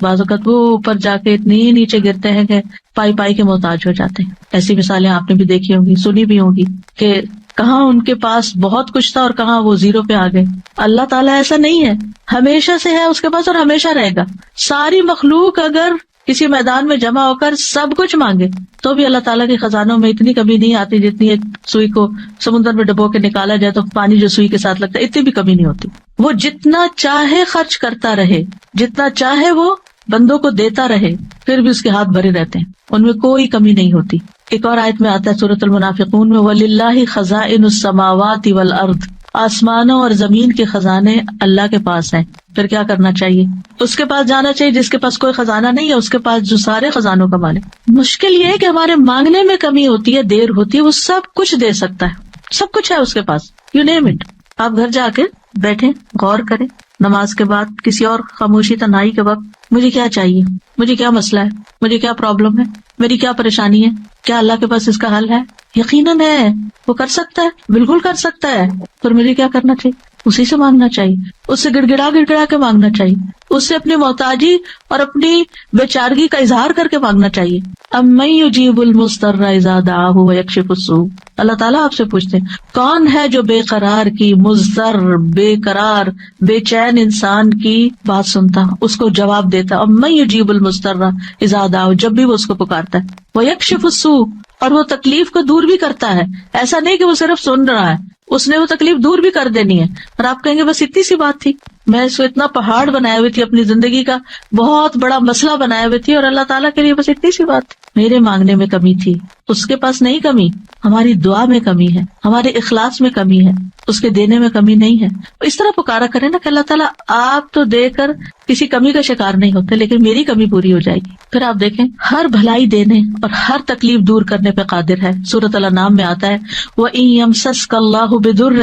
بعض اوقات وہ اوپر جا کے اتنی نیچے گرتے ہیں کہ پائی پائی کے محتاج ہو جاتے ہیں. ایسی مثالیں آپ نے بھی دیکھی ہوں گی، سنی بھی ہوں گی کہ کہاں ان کے پاس بہت کچھ تھا اور کہاں وہ زیرو پہ آ گئے. اللہ تعالیٰ ایسا نہیں ہے، ہمیشہ سے ہے اس کے پاس اور ہمیشہ رہے گا. ساری مخلوق اگر کسی میدان میں جمع ہو کر سب کچھ مانگے تو بھی اللہ تعالیٰ کے خزانوں میں اتنی کمی نہیں آتی جتنی ایک سوئی کو سمندر میں ڈبو کے نکالا جائے تو پانی جو سوئی کے ساتھ لگتا ہے اتنی بھی کمی نہیں ہوتی. وہ جتنا چاہے خرچ کرتا رہے، جتنا چاہے وہ بندوں کو دیتا رہے، پھر بھی اس کے ہاتھ بھرے رہتے ہیں، ان میں کوئی کمی نہیں ہوتی. ایک اور آیت میں آتا ہے سورۃ المنافقون میں، وَلِلَّهِ خَزَائِنُ السَّمَاوَاتِ وَالْأَرْضِ، آسمانوں اور زمین کے خزانے اللہ کے پاس ہیں، پھر کیا کرنا چاہیے؟ اس کے پاس جانا چاہیے جس کے پاس کوئی خزانہ نہیں ہے، اس کے پاس جو سارے خزانوں کا مالک۔ مشکل یہ ہے کہ ہمارے مانگنے میں کمی ہوتی ہے، دیر ہوتی ہے، وہ سب کچھ دے سکتا ہے، سب کچھ ہے اس کے پاس، یو نیم اٹ۔ آپ گھر جا کے بیٹھیں، غور کریں، نماز کے بعد کسی اور خاموشی تنہائی کے وقت، مجھے کیا چاہیے، مجھے کیا مسئلہ ہے، مجھے کیا پرابلم ہے، میری کیا پریشانی ہے، کیا اللہ کے پاس اس کا حل ہے؟ یقیناً ہے، وہ کر سکتا ہے، بالکل کر سکتا ہے۔ پھر مجھے کیا کرنا چاہیے؟ اسی سے مانگنا چاہیے، اس سے گڑ گڑا کے مانگنا چاہیے، اس سے اپنی محتاجی اور اپنی بیچارگی کا اظہار کر کے مانگنا چاہیے۔ امن یجیب المضطر اذا دعاہ ویکشف السوء، اللہ تعالیٰ آپ سے پوچھتے ہیں کون ہے جو بے قرار کی، مضطر، بے قرار، بے چین انسان کی بات سنتا، اس کو جواب دیتا۔ امن یجیب المضطر اذا دعاہ، جب بھی وہ اس کو پکارتا ہے، ویکشف السوء، اور وہ تکلیف کو دور بھی کرتا ہے۔ ایسا نہیں کہ وہ صرف سن رہا ہے، اس نے وہ تکلیف دور بھی کر دینی ہے۔ اور آپ کہیں گے بس اتنی سی بات تھی، میں اس کو اتنا پہاڑ بنائے ہوئی تھی، اپنی زندگی کا بہت بڑا مسئلہ بنائے ہوئی تھی، اور اللہ تعالیٰ کے لیے بس اتنی سی بات تھی۔ میرے مانگنے میں کمی تھی، اس کے پاس نہیں کمی، ہماری دعا میں کمی ہے، ہمارے اخلاص میں کمی ہے، اس کے دینے میں کمی نہیں ہے۔ اس طرح پکارا کرے نا کہ اللہ تعالیٰ آپ تو دے کر کسی کمی کا شکار نہیں ہوتے، لیکن میری کمی پوری ہو جائے گی۔ پھر آپ دیکھیں ہر بھلائی دینے اور ہر تکلیف دور کرنے پہ قادر ہے۔ سورۃ الانعام میں آتا ہے وَإِن يَمْسَسْكَ اللَّهُ بِضُرٍّ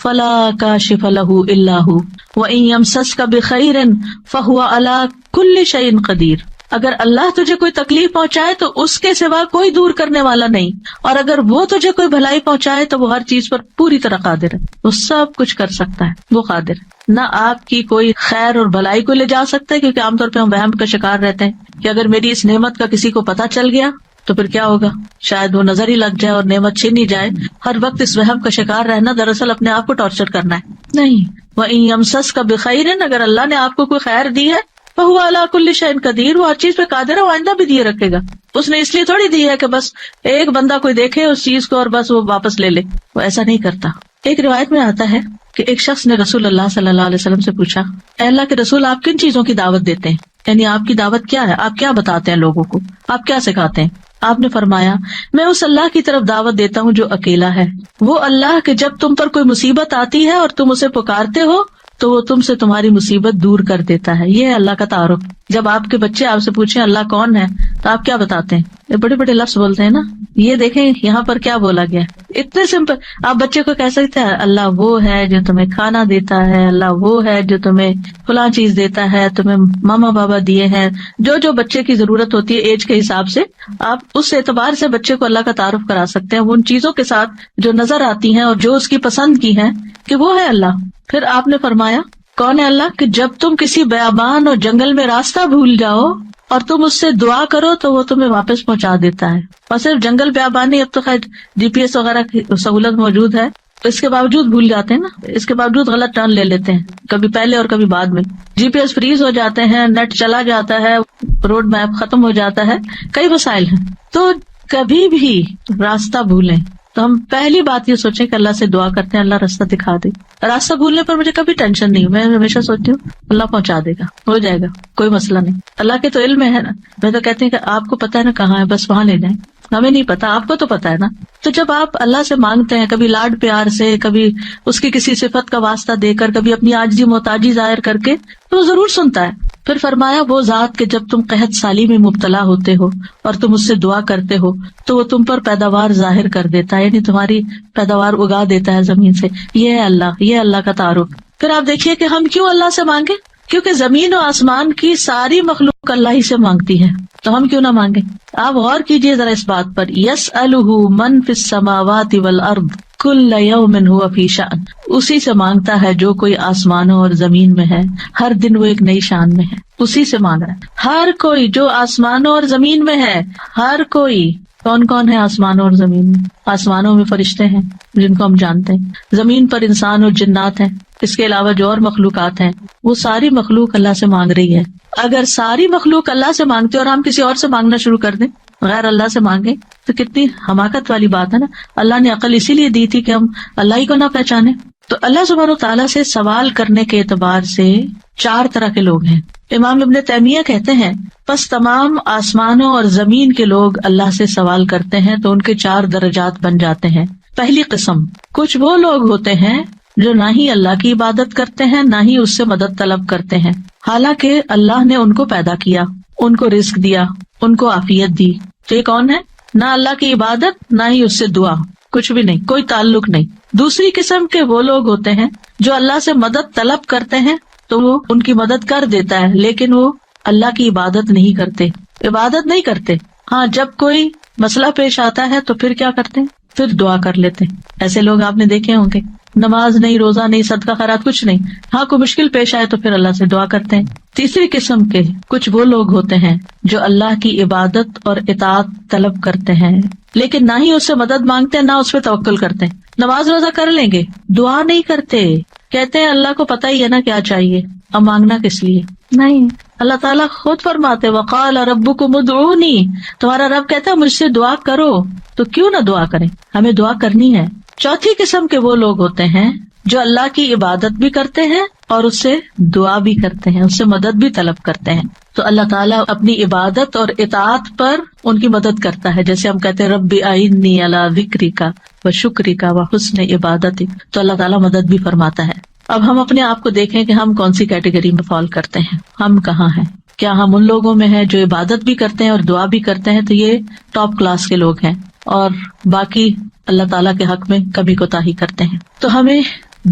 فَلَا كَاشِفَ لَهُ إِلَّا هُوَ وَإِن يَمْسَسْكَ بِخَيْرٍ فَهُوَ عَلَى كُلِّ شَيْءٍ قَدِيرٌ، اگر اللہ تجھے کوئی تکلیف پہنچائے تو اس کے سوا کوئی دور کرنے والا نہیں، اور اگر وہ تجھے کوئی بھلائی پہنچائے تو وہ ہر چیز پر پوری طرح قادر ہے، وہ سب کچھ کر سکتا ہے، وہ قادر ہے۔ نہ آپ کی کوئی خیر اور بھلائی کو لے جا سکتا ہے، کیونکہ عام طور پہ ہم وہم کا شکار رہتے ہیں کہ اگر میری اس نعمت کا کسی کو پتہ چل گیا تو پھر کیا ہوگا، شاید وہ نظر ہی لگ جائے اور نعمت چھین ہی جائے۔ ہر وقت اس وہم کا شکار رہنا دراصل اپنے آپ کو ٹارچر کرنا ہے۔ نہیں، وَإِن يَمْسَسْكَ بِخَيْرٍ، اگر اللہ نے آپ کو کوئی خیر دی ہے، فَهُوَ عَلَى كُلِّ شَيْءٍ قَدِيرٌ، وہ ہر چیز پہ قادر ہے، وہ آئندہ بھی دیے رکھے گا۔ اس نے اس لیے تھوڑی دی ہے کہ بس ایک بندہ کوئی دیکھے اس چیز کو اور بس وہ واپس لے لے، وہ ایسا نہیں کرتا۔ ایک روایت میں آتا ہے کہ ایک شخص نے رسول اللہ صلی اللہ علیہ وسلم سے پوچھا، اے اللہ کے رسول، آپ کن چیزوں کی دعوت دیتے ہیں؟ یعنی آپ کی دعوت کیا ہے، آپ کیا بتاتے ہیں لوگوں کو، آپ کیا سکھاتے ہیں؟ آپ نے فرمایا، میں اس اللہ کی طرف دعوت دیتا ہوں جو اکیلا ہے، وہ اللہ کہ جب تم پر کوئی مصیبت آتی ہے اور تم اسے پکارتے ہو تو وہ تم سے تمہاری مصیبت دور کر دیتا ہے۔ یہ ہے اللہ کا تعارف۔ جب آپ کے بچے آپ سے پوچھیں اللہ کون ہے تو آپ کیا بتاتے ہیں؟ یہ بڑے بڑے لفظ بولتے ہیں نا، یہ دیکھیں یہاں پر کیا بولا گیا، اتنے سمپل۔ آپ بچے کو کہہ سکتے ہیں اللہ وہ ہے جو تمہیں کھانا دیتا ہے، اللہ وہ ہے جو تمہیں فلاں چیز دیتا ہے، تمہیں ماما بابا دیے ہیں، جو جو بچے کی ضرورت ہوتی ہے ایج کے حساب سے، آپ اس اعتبار سے بچے کو اللہ کا تعارف کرا سکتے ہیں، وہ ان چیزوں کے ساتھ جو نظر آتی ہیں اور جو اس کی پسند کی ہیں کہ وہ ہے اللہ۔ پھر آپ نے فرمایا کون ہے اللہ کہ جب تم کسی بیابان اور جنگل میں راستہ بھول جاؤ اور تم اس سے دعا کرو تو وہ تمہیں واپس پہنچا دیتا ہے۔ اور صرف جنگل بیابان نہیں، اب تو خیر GPS وغیرہ کی سہولت موجود ہے، اس کے باوجود بھول جاتے ہیں نا، اس کے باوجود غلط ٹرن لے لیتے ہیں، کبھی پہلے اور کبھی بعد میں، GPS فریز ہو جاتے ہیں، نیٹ چلا جاتا ہے، روڈ میپ ختم ہو جاتا ہے، کئی مسائل ہیں۔ تو کبھی بھی راستہ بھولیں تو ہم پہلی بات یہ سوچیں کہ اللہ سے دعا کرتے ہیں اللہ راستہ دکھا دے۔ راستہ بھولنے پر مجھے کبھی ٹینشن نہیں، میں ہمیشہ سوچتی ہوں اللہ پہنچا دے گا، ہو جائے گا، کوئی مسئلہ نہیں، اللہ کے تو علم ہے نا۔ میں تو کہتی ہوں کہ آپ کو پتا ہے نا کہاں ہے، بس وہاں لے جائیں، ہمیں نہیں پتا، آپ کو تو پتا ہے نا۔ تو جب آپ اللہ سے مانگتے ہیں، کبھی لاڈ پیار سے، کبھی اس کی کسی صفت کا واسطہ دے کر، کبھی اپنی عاجزی محتاجی ظاہر کر کے، تو وہ ضرور سنتا ہے۔ پھر فرمایا وہ ذات کہ جب تم قحط سالی میں مبتلا ہوتے ہو اور تم اس سے دعا کرتے ہو تو وہ تم پر پیداوار ظاہر کر دیتا ہے، یعنی تمہاری پیداوار اگا دیتا ہے زمین سے۔ یہ ہے اللہ، یہ اللہ کا تعارف۔ پھر آپ دیکھیے کہ ہم کیوں اللہ سے مانگے، کیونکہ زمین و آسمان کی ساری مخلوق اللہ ہی سے مانگتی ہے، تو ہم کیوں نہ مانگے؟ آپ غور کیجئے ذرا اس بات پر، یسألہ من فی السماوات والارض کل یوم ھو فی شأن، اسی سے مانگتا ہے جو کوئی آسمانوں اور زمین میں ہے، ہر دن وہ ایک نئی شان میں ہے، اسی سے مانگ رہا ہے ہر کوئی جو آسمانوں اور زمین میں ہے، ہر کوئی۔ کون کون ہے آسمانوں اور زمین میں؟ آسمانوں میں فرشتے ہیں جن کو ہم جانتے ہیں، زمین پر انسان اور جنات ہیں، اس کے علاوہ جو اور مخلوقات ہیں، وہ ساری مخلوق اللہ سے مانگ رہی ہے۔ اگر ساری مخلوق اللہ سے مانگتے اور ہم کسی اور سے مانگنا شروع کر دیں، غیر اللہ سے مانگیں، تو کتنی حماقت والی بات ہے نا۔ اللہ نے عقل اسی لیے دی تھی کہ ہم اللہ ہی کو نہ پہچانے۔ تو اللہ سبحانہ وتعالیٰ سے سوال کرنے کے اعتبار سے 4 طرح کے لوگ ہیں۔ امام ابن تیمیہ کہتے ہیں پس تمام آسمانوں اور زمین کے لوگ اللہ سے سوال کرتے ہیں تو ان کے 4 درجات بن جاتے ہیں۔ پہلی قسم، کچھ وہ لوگ ہوتے ہیں جو نہ ہی اللہ کی عبادت کرتے ہیں نہ ہی اس سے مدد طلب کرتے ہیں، حالانکہ اللہ نے ان کو پیدا کیا، ان کو رزق دیا، ان کو عافیت دی۔ تو یہ کون ہے؟ نہ اللہ کی عبادت نہ ہی اس سے دعا، کچھ بھی نہیں، کوئی تعلق نہیں۔ دوسری قسم کے وہ لوگ ہوتے ہیں جو اللہ سے مدد طلب کرتے ہیں تو وہ ان کی مدد کر دیتا ہے، لیکن وہ اللہ کی عبادت نہیں کرتے، عبادت نہیں کرتے۔ ہاں، جب کوئی مسئلہ پیش آتا ہے تو پھر کیا کرتے ہیں؟ پھر دعا کر لیتے ہیں۔ ایسے لوگ آپ نے دیکھے ہوں گے، نماز نہیں، روزہ نہیں، صدقہ خیرات کچھ نہیں، ہاں کوئی مشکل پیش آئے تو پھر اللہ سے دعا کرتے ہیں۔ تیسری قسم کے کچھ وہ لوگ ہوتے ہیں جو اللہ کی عبادت اور اطاعت طلب کرتے ہیں، لیکن نہ ہی اس سے مدد مانگتے ہیں نہ اس پہ توکل کرتے ہیں۔ نماز روزہ کر لیں گے، دعا نہیں کرتے، کہتے ہیں اللہ کو پتہ ہی ہے نا کیا چاہیے، اب مانگنا کس لیے؟ نہیں، اللہ تعالیٰ خود فرماتے وقال ربکم ادعونی، تمہارا رب کہتا ہے مجھ سے دعا کرو، تو کیوں نہ دعا کریں، ہمیں دعا کرنی ہے۔ چوتھی قسم کے وہ لوگ ہوتے ہیں جو اللہ کی عبادت بھی کرتے ہیں اور اس سے دعا بھی کرتے ہیں، اس سے مدد بھی طلب کرتے ہیں۔ تو اللہ تعالیٰ اپنی عبادت اور اطاعت پر ان کی مدد کرتا ہے، جیسے ہم کہتے ہیں رب اعنی علی ذکرک و شکرک و حسن عبادتک، تو اللہ تعالیٰ مدد بھی فرماتا ہے۔ اب ہم اپنے آپ کو دیکھیں کہ ہم کون سی کیٹیگری میں فال کرتے ہیں، ہم کہاں ہیں؟ کیا ہم ان لوگوں میں ہیں جو عبادت بھی کرتے ہیں اور دعا بھی کرتے ہیں؟ تو یہ ٹاپ کلاس کے لوگ ہیں، اور باقی اللہ تعالیٰ کے حق میں کبھی کوتاہی کرتے ہیں۔ تو ہمیں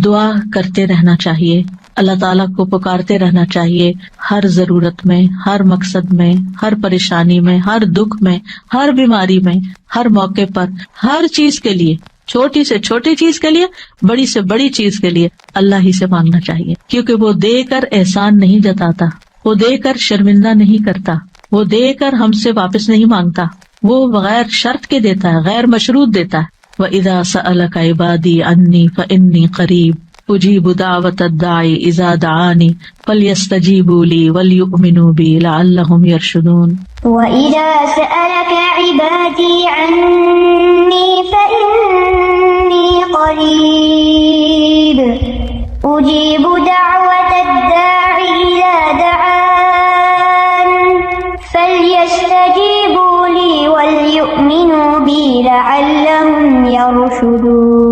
دعا کرتے رہنا چاہیے، اللہ تعالیٰ کو پکارتے رہنا چاہیے، ہر ضرورت میں، ہر مقصد میں، ہر پریشانی میں، ہر دکھ میں، ہر بیماری میں، ہر موقع پر، ہر چیز کے لیے، چھوٹی سے چھوٹی چیز کے لیے، بڑی سے بڑی چیز کے لیے اللہ ہی سے مانگنا چاہیے، کیونکہ وہ دے کر احسان نہیں جتاتا، وہ دے کر شرمندہ نہیں کرتا، وہ دے کر ہم سے واپس نہیں مانگتا، وہ بغیر شرط کے دیتا ہے، غیر مشروط دیتا ہے۔ وَإِذَا سَأَلَكَ عِبَادِي عَنِّي فَإِنِّي قَرِيبٌ أُجِيبُ دَعْوَةَ الدَّاعِ إِذَا دَعَانِ فَلْيَسْتَجِيبُوا لِي وَلْيُؤْمِنُوا بِي لَعَلَّهُمْ يَرْشُدُونَ۔ وَإِذَا سَأَلَكَ عِبَادِي عَنِّي فَإِنِّي قَرِيبٌ أُجِيبُ دَعْوَةَ الدَّاعِ إِذَا دَعَانِ فَلْيَسْتَجِيبُوا لِي وَلْيُؤْمِنُوا بِي لَعَلَّهُمْ يَرْشُدُونَ۔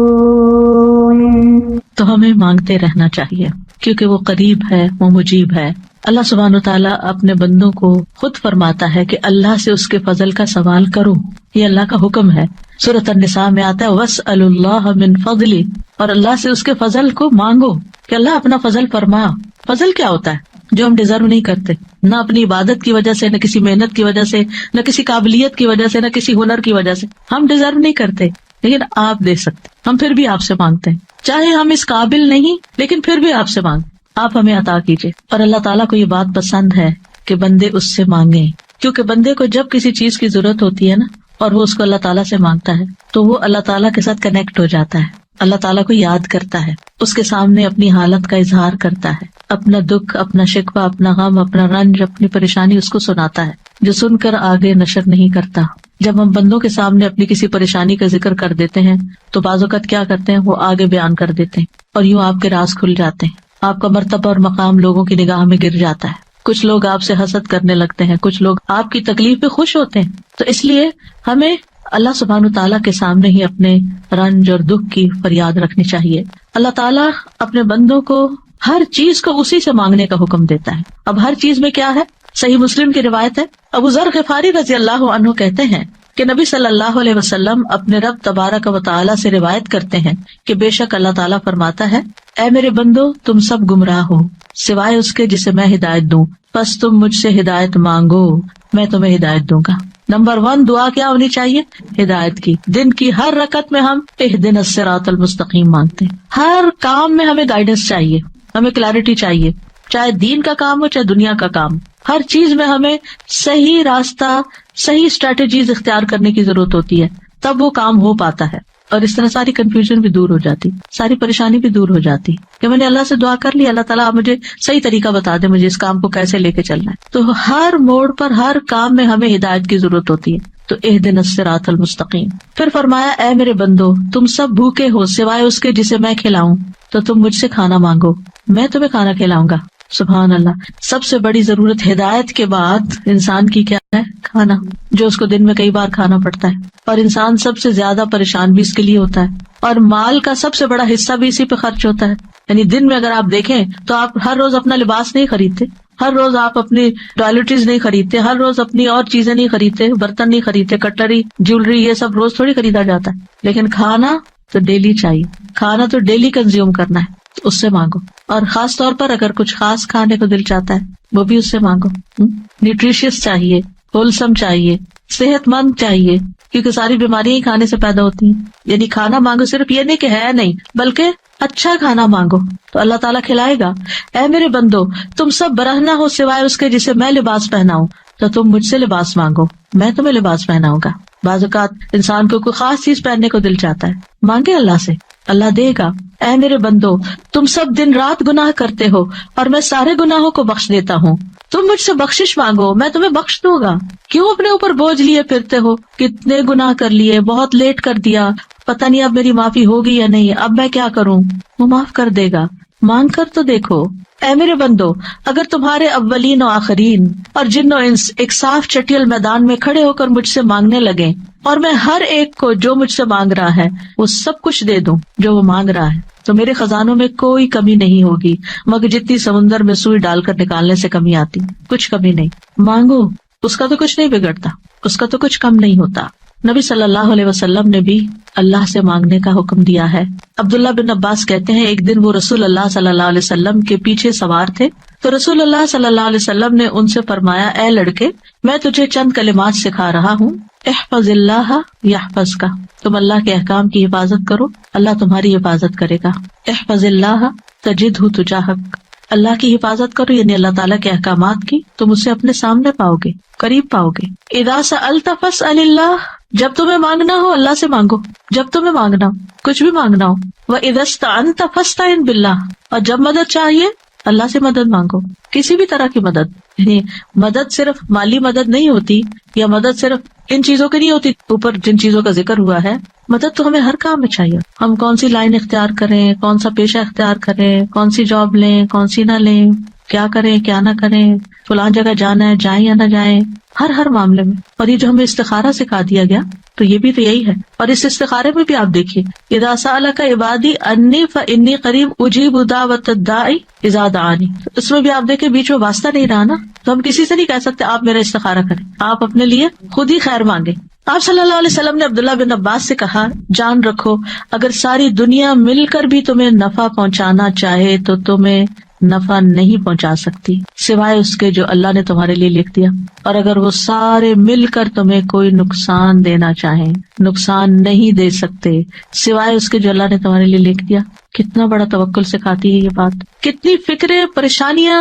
تو ہمیں مانگتے رہنا چاہیے کیونکہ وہ قریب ہے، وہ مجیب ہے۔ اللہ سبحانہ وتعالیٰ اپنے بندوں کو خود فرماتا ہے کہ اللہ سے اس کے فضل کا سوال کرو، یہ اللہ کا حکم ہے۔ سورۃ النساء میں آتا ہے وَاسْأَلُوا اللَّهَ مِن فَضْلِهِ، اور اللہ سے اس کے فضل کو مانگو کہ اللہ اپنا فضل فرما۔ فضل کیا ہوتا ہے؟ جو ہم ڈیزرو نہیں کرتے، نہ اپنی عبادت کی وجہ سے، نہ کسی محنت کی وجہ سے، نہ کسی قابلیت کی وجہ سے، نہ کسی ہنر کی وجہ سے، ہم ڈیزرو نہیں کرتے، لیکن آپ دے سکتے، ہم پھر بھی آپ سے مانگتے ہیں، چاہے ہم اس قابل نہیں لیکن پھر بھی آپ سے مانگتے، آپ ہمیں عطا کیجیے۔ اور اللہ تعالیٰ کو یہ بات پسند ہے کہ بندے اس سے مانگیں، کیونکہ بندے کو جب کسی چیز کی ضرورت ہوتی ہے نا اور وہ اس کو اللہ تعالیٰ سے مانگتا ہے تو وہ اللہ تعالیٰ کے ساتھ کنیکٹ ہو جاتا ہے، اللہ تعالیٰ کو یاد کرتا ہے، اس کے سامنے اپنی حالت کا اظہار کرتا ہے، اپنا دکھ، اپنا شکوہ، اپنا غم، اپنا رنج، اپنی پریشانی اس کو سناتا ہے، جو سن کر آگے نشر نہیں کرتا۔ جب ہم بندوں کے سامنے اپنی کسی پریشانی کا ذکر کر دیتے ہیں تو بعض اوقات کیا کرتے ہیں، وہ آگے بیان کر دیتے ہیں اور یوں آپ کے راز کھل جاتے ہیں، آپ کا مرتبہ اور مقام لوگوں کی نگاہ میں گر جاتا ہے، کچھ لوگ آپ سے حسد کرنے لگتے ہیں، کچھ لوگ آپ کی تکلیف پہ خوش ہوتے ہیں۔ تو اس لیے ہمیں اللہ سبحانہ تعالیٰ کے سامنے ہی اپنے رنج اور دکھ کی فریاد رکھنی چاہیے۔ اللہ تعالیٰ اپنے بندوں کو ہر چیز کو اسی سے مانگنے کا حکم دیتا ہے۔ اب ہر چیز میں کیا ہے؟ صحیح مسلم کی روایت ہے، ابو ذر غفاری رضی اللہ عنہ کہتے ہیں کہ نبی صلی اللہ علیہ وسلم اپنے رب تبارک و تعالیٰ سے روایت کرتے ہیں کہ بے شک اللہ تعالیٰ فرماتا ہے، اے میرے بندو تم سب گمراہ ہو سوائے اس کے جسے میں ہدایت دوں، بس تم مجھ سے ہدایت مانگو میں تمہیں ہدایت دوں گا۔ نمبر 1 دعا کیا ہونی چاہیے؟ ہدایت کی۔ دن کی ہر رکعت میں ہم اہدنا الصراط المستقیم مانگتے ہیں، ہر کام میں ہمیں گائیڈنس چاہیے، ہمیں کلیرٹی چاہیے، چاہے دین کا کام ہو چاہے دنیا کا کام، ہر چیز میں ہمیں صحیح راستہ، صحیح اسٹریٹجیز اختیار کرنے کی ضرورت ہوتی ہے، تب وہ کام ہو پاتا ہے، اور اس طرح ساری کنفیوژن بھی دور ہو جاتی، ساری پریشانی بھی دور ہو جاتی کہ میں نے اللہ سے دعا کر لی، اللہ تعالیٰ آپ مجھے صحیح طریقہ بتا دے، مجھے اس کام کو کیسے لے کے چلنا ہے۔ تو ہر موڑ پر، ہر کام میں ہمیں ہدایت کی ضرورت ہوتی ہے۔ تو اہدنا الصراط المستقیم۔ پھر فرمایا، اے میرے بندو تم سب بھوکے ہو سوائے اس کے جسے میں کھلاؤں، تو تم مجھ سے کھانا مانگو میں تمہیں کھانا کھلاؤں گا۔ سبحان اللہ، سب سے بڑی ضرورت ہدایت کے بعد انسان کی کیا ہے؟ کھانا، جو اس کو دن میں کئی بار کھانا پڑتا ہے، اور انسان سب سے زیادہ پریشان بھی اس کے لیے ہوتا ہے، اور مال کا سب سے بڑا حصہ بھی اسی پہ خرچ ہوتا ہے. یعنی دن میں اگر آپ دیکھیں تو آپ ہر روز اپنا لباس نہیں خریدتے, ہر روز آپ اپنی ٹوائلٹریز نہیں خریدتے, ہر روز اپنی اور چیزیں نہیں خریدتے, برتن نہیں خریدتے, کٹلری, جیولری, یہ سب روز تھوڑی خریدا جاتا ہے. لیکن کھانا تو ڈیلی چاہیے, کھانا تو ڈیلی کنزیوم کرنا ہے, تو اس سے مانگو. اور خاص طور پر اگر کچھ خاص کھانے کو دل چاہتا ہے وہ بھی اس سے مانگو. نیوٹریشیس چاہیے, ہولسم چاہیے, صحت مند چاہیے, کیونکہ ساری بیماریاں ہی کھانے سے پیدا ہوتی ہیں. یعنی کھانا مانگو, صرف یہ نہیں کہ ہے نہیں, بلکہ اچھا کھانا مانگو تو اللہ تعالیٰ کھلائے گا. اے میرے بندو, تم سب برہنہ ہو سوائے اس کے جسے میں لباس پہناؤں, تو تم مجھ سے لباس مانگو, میں تمہیں لباس پہناؤں گا. بعض اوقات انسان کو کوئی خاص چیز پہننے کو دل چاہتا ہے, مانگے اللہ سے, اللہ دے گا. اے میرے بندو, تم سب دن رات گناہ کرتے ہو اور میں سارے گناہوں کو بخش دیتا ہوں, تم مجھ سے بخشش مانگو, میں تمہیں بخش دوں گا. کیوں اپنے اوپر بوجھ لیے پھرتے ہو, کتنے گناہ کر لیے, بہت لیٹ کر دیا, پتہ نہیں اب میری معافی ہوگی یا نہیں, اب میں کیا کروں. وہ معاف کر دے گا, مانگ کر تو دیکھو. اے میرے بندو, اگر تمہارے اولین و آخرین اور جن و انس ایک صاف چٹیل میدان میں کھڑے ہو کر مجھ سے مانگنے لگے, اور میں ہر ایک کو جو مجھ سے مانگ رہا ہے وہ سب کچھ دے دوں جو وہ مانگ رہا ہے, تو میرے خزانوں میں کوئی کمی نہیں ہوگی مگر جتنی سمندر میں سوئی ڈال کر نکالنے سے کمی آتی, کچھ کمی نہیں. مانگو, اس کا تو کچھ نہیں بگڑتا, اس کا تو کچھ کم نہیں ہوتا. نبی صلی اللہ علیہ وسلم نے بھی اللہ سے مانگنے کا حکم دیا ہے. عبداللہ بن عباس کہتے ہیں, ایک دن وہ رسول اللہ صلی اللہ علیہ وسلم کے پیچھے سوار تھے, تو رسول اللہ صلی اللہ علیہ وسلم نے ان سے فرمایا, اے لڑکے, میں تجھے چند کلمات سکھا رہا ہوں, احفظ اللہ یحفظک, تم اللہ کے احکام کی حفاظت کرو, اللہ تمہاری حفاظت کرے گا. احفظ اللہ تجدہ تجاہک, اللہ کی حفاظت کرو یعنی اللہ تعالیٰ کے احکامات کی, تم اسے اپنے سامنے پاؤ گے, قریب پاؤ گے. اذا سألت فاسأل اللہ, جب تمہیں مانگنا ہو اللہ سے مانگو, جب تمہیں مانگنا ہو, کچھ بھی مانگنا ہو. وَإِذَا اسْتَعَنْتَ فَاسْتَعِنْ بِاللَّهِ, اور جب مدد چاہیے اللہ سے مدد مانگو, کسی بھی طرح کی مدد. یعنی مدد صرف مالی مدد نہیں ہوتی, یا مدد صرف ان چیزوں کی نہیں ہوتی اوپر جن چیزوں کا ذکر ہوا ہے. مدد تو ہمیں ہر کام میں چاہیے. ہم کون سی لائن اختیار کریں, کون سا پیشہ اختیار کریں, کون سی جاب لیں, کون سی نہ لیں, کیا کریں کیا نہ کریں, فلاں جگہ جانا ہے, جائیں یا نہ جائیں, ہر معاملے میں. اور یہ جو ہمیں استخارہ سکھا دیا گیا تو یہ بھی تو یہی ہے. اور اس استخارے میں بھی آپ دیکھیے, اذا سألک عبادی انی فانی قریب اجیب دعوت الداعی اذا دعانی, اس میں بھی آپ دیکھیں بیچ میں واسطہ نہیں رہا نا, تو ہم کسی سے نہیں کہہ سکتے آپ میرا استخارہ کریں, آپ اپنے لیے خود ہی خیر مانگے. آپ صلی اللہ علیہ وسلم نے عبداللہ بن عباس سے کہا, جان رکھو اگر ساری دنیا مل کر بھی تمہیں نفع پہنچانا چاہے تو تمہیں نفع نہیں پہنچا سکتی سوائے اس کے جو اللہ نے تمہارے لیے لکھ دیا, اور اگر وہ سارے مل کر تمہیں کوئی نقصان دینا چاہیں نقصان نہیں دے سکتے سوائے اس کے جو اللہ نے تمہارے لیے لکھ دیا. کتنا بڑا توکل سکھاتی ہے یہ بات. کتنی فکریں پریشانیاں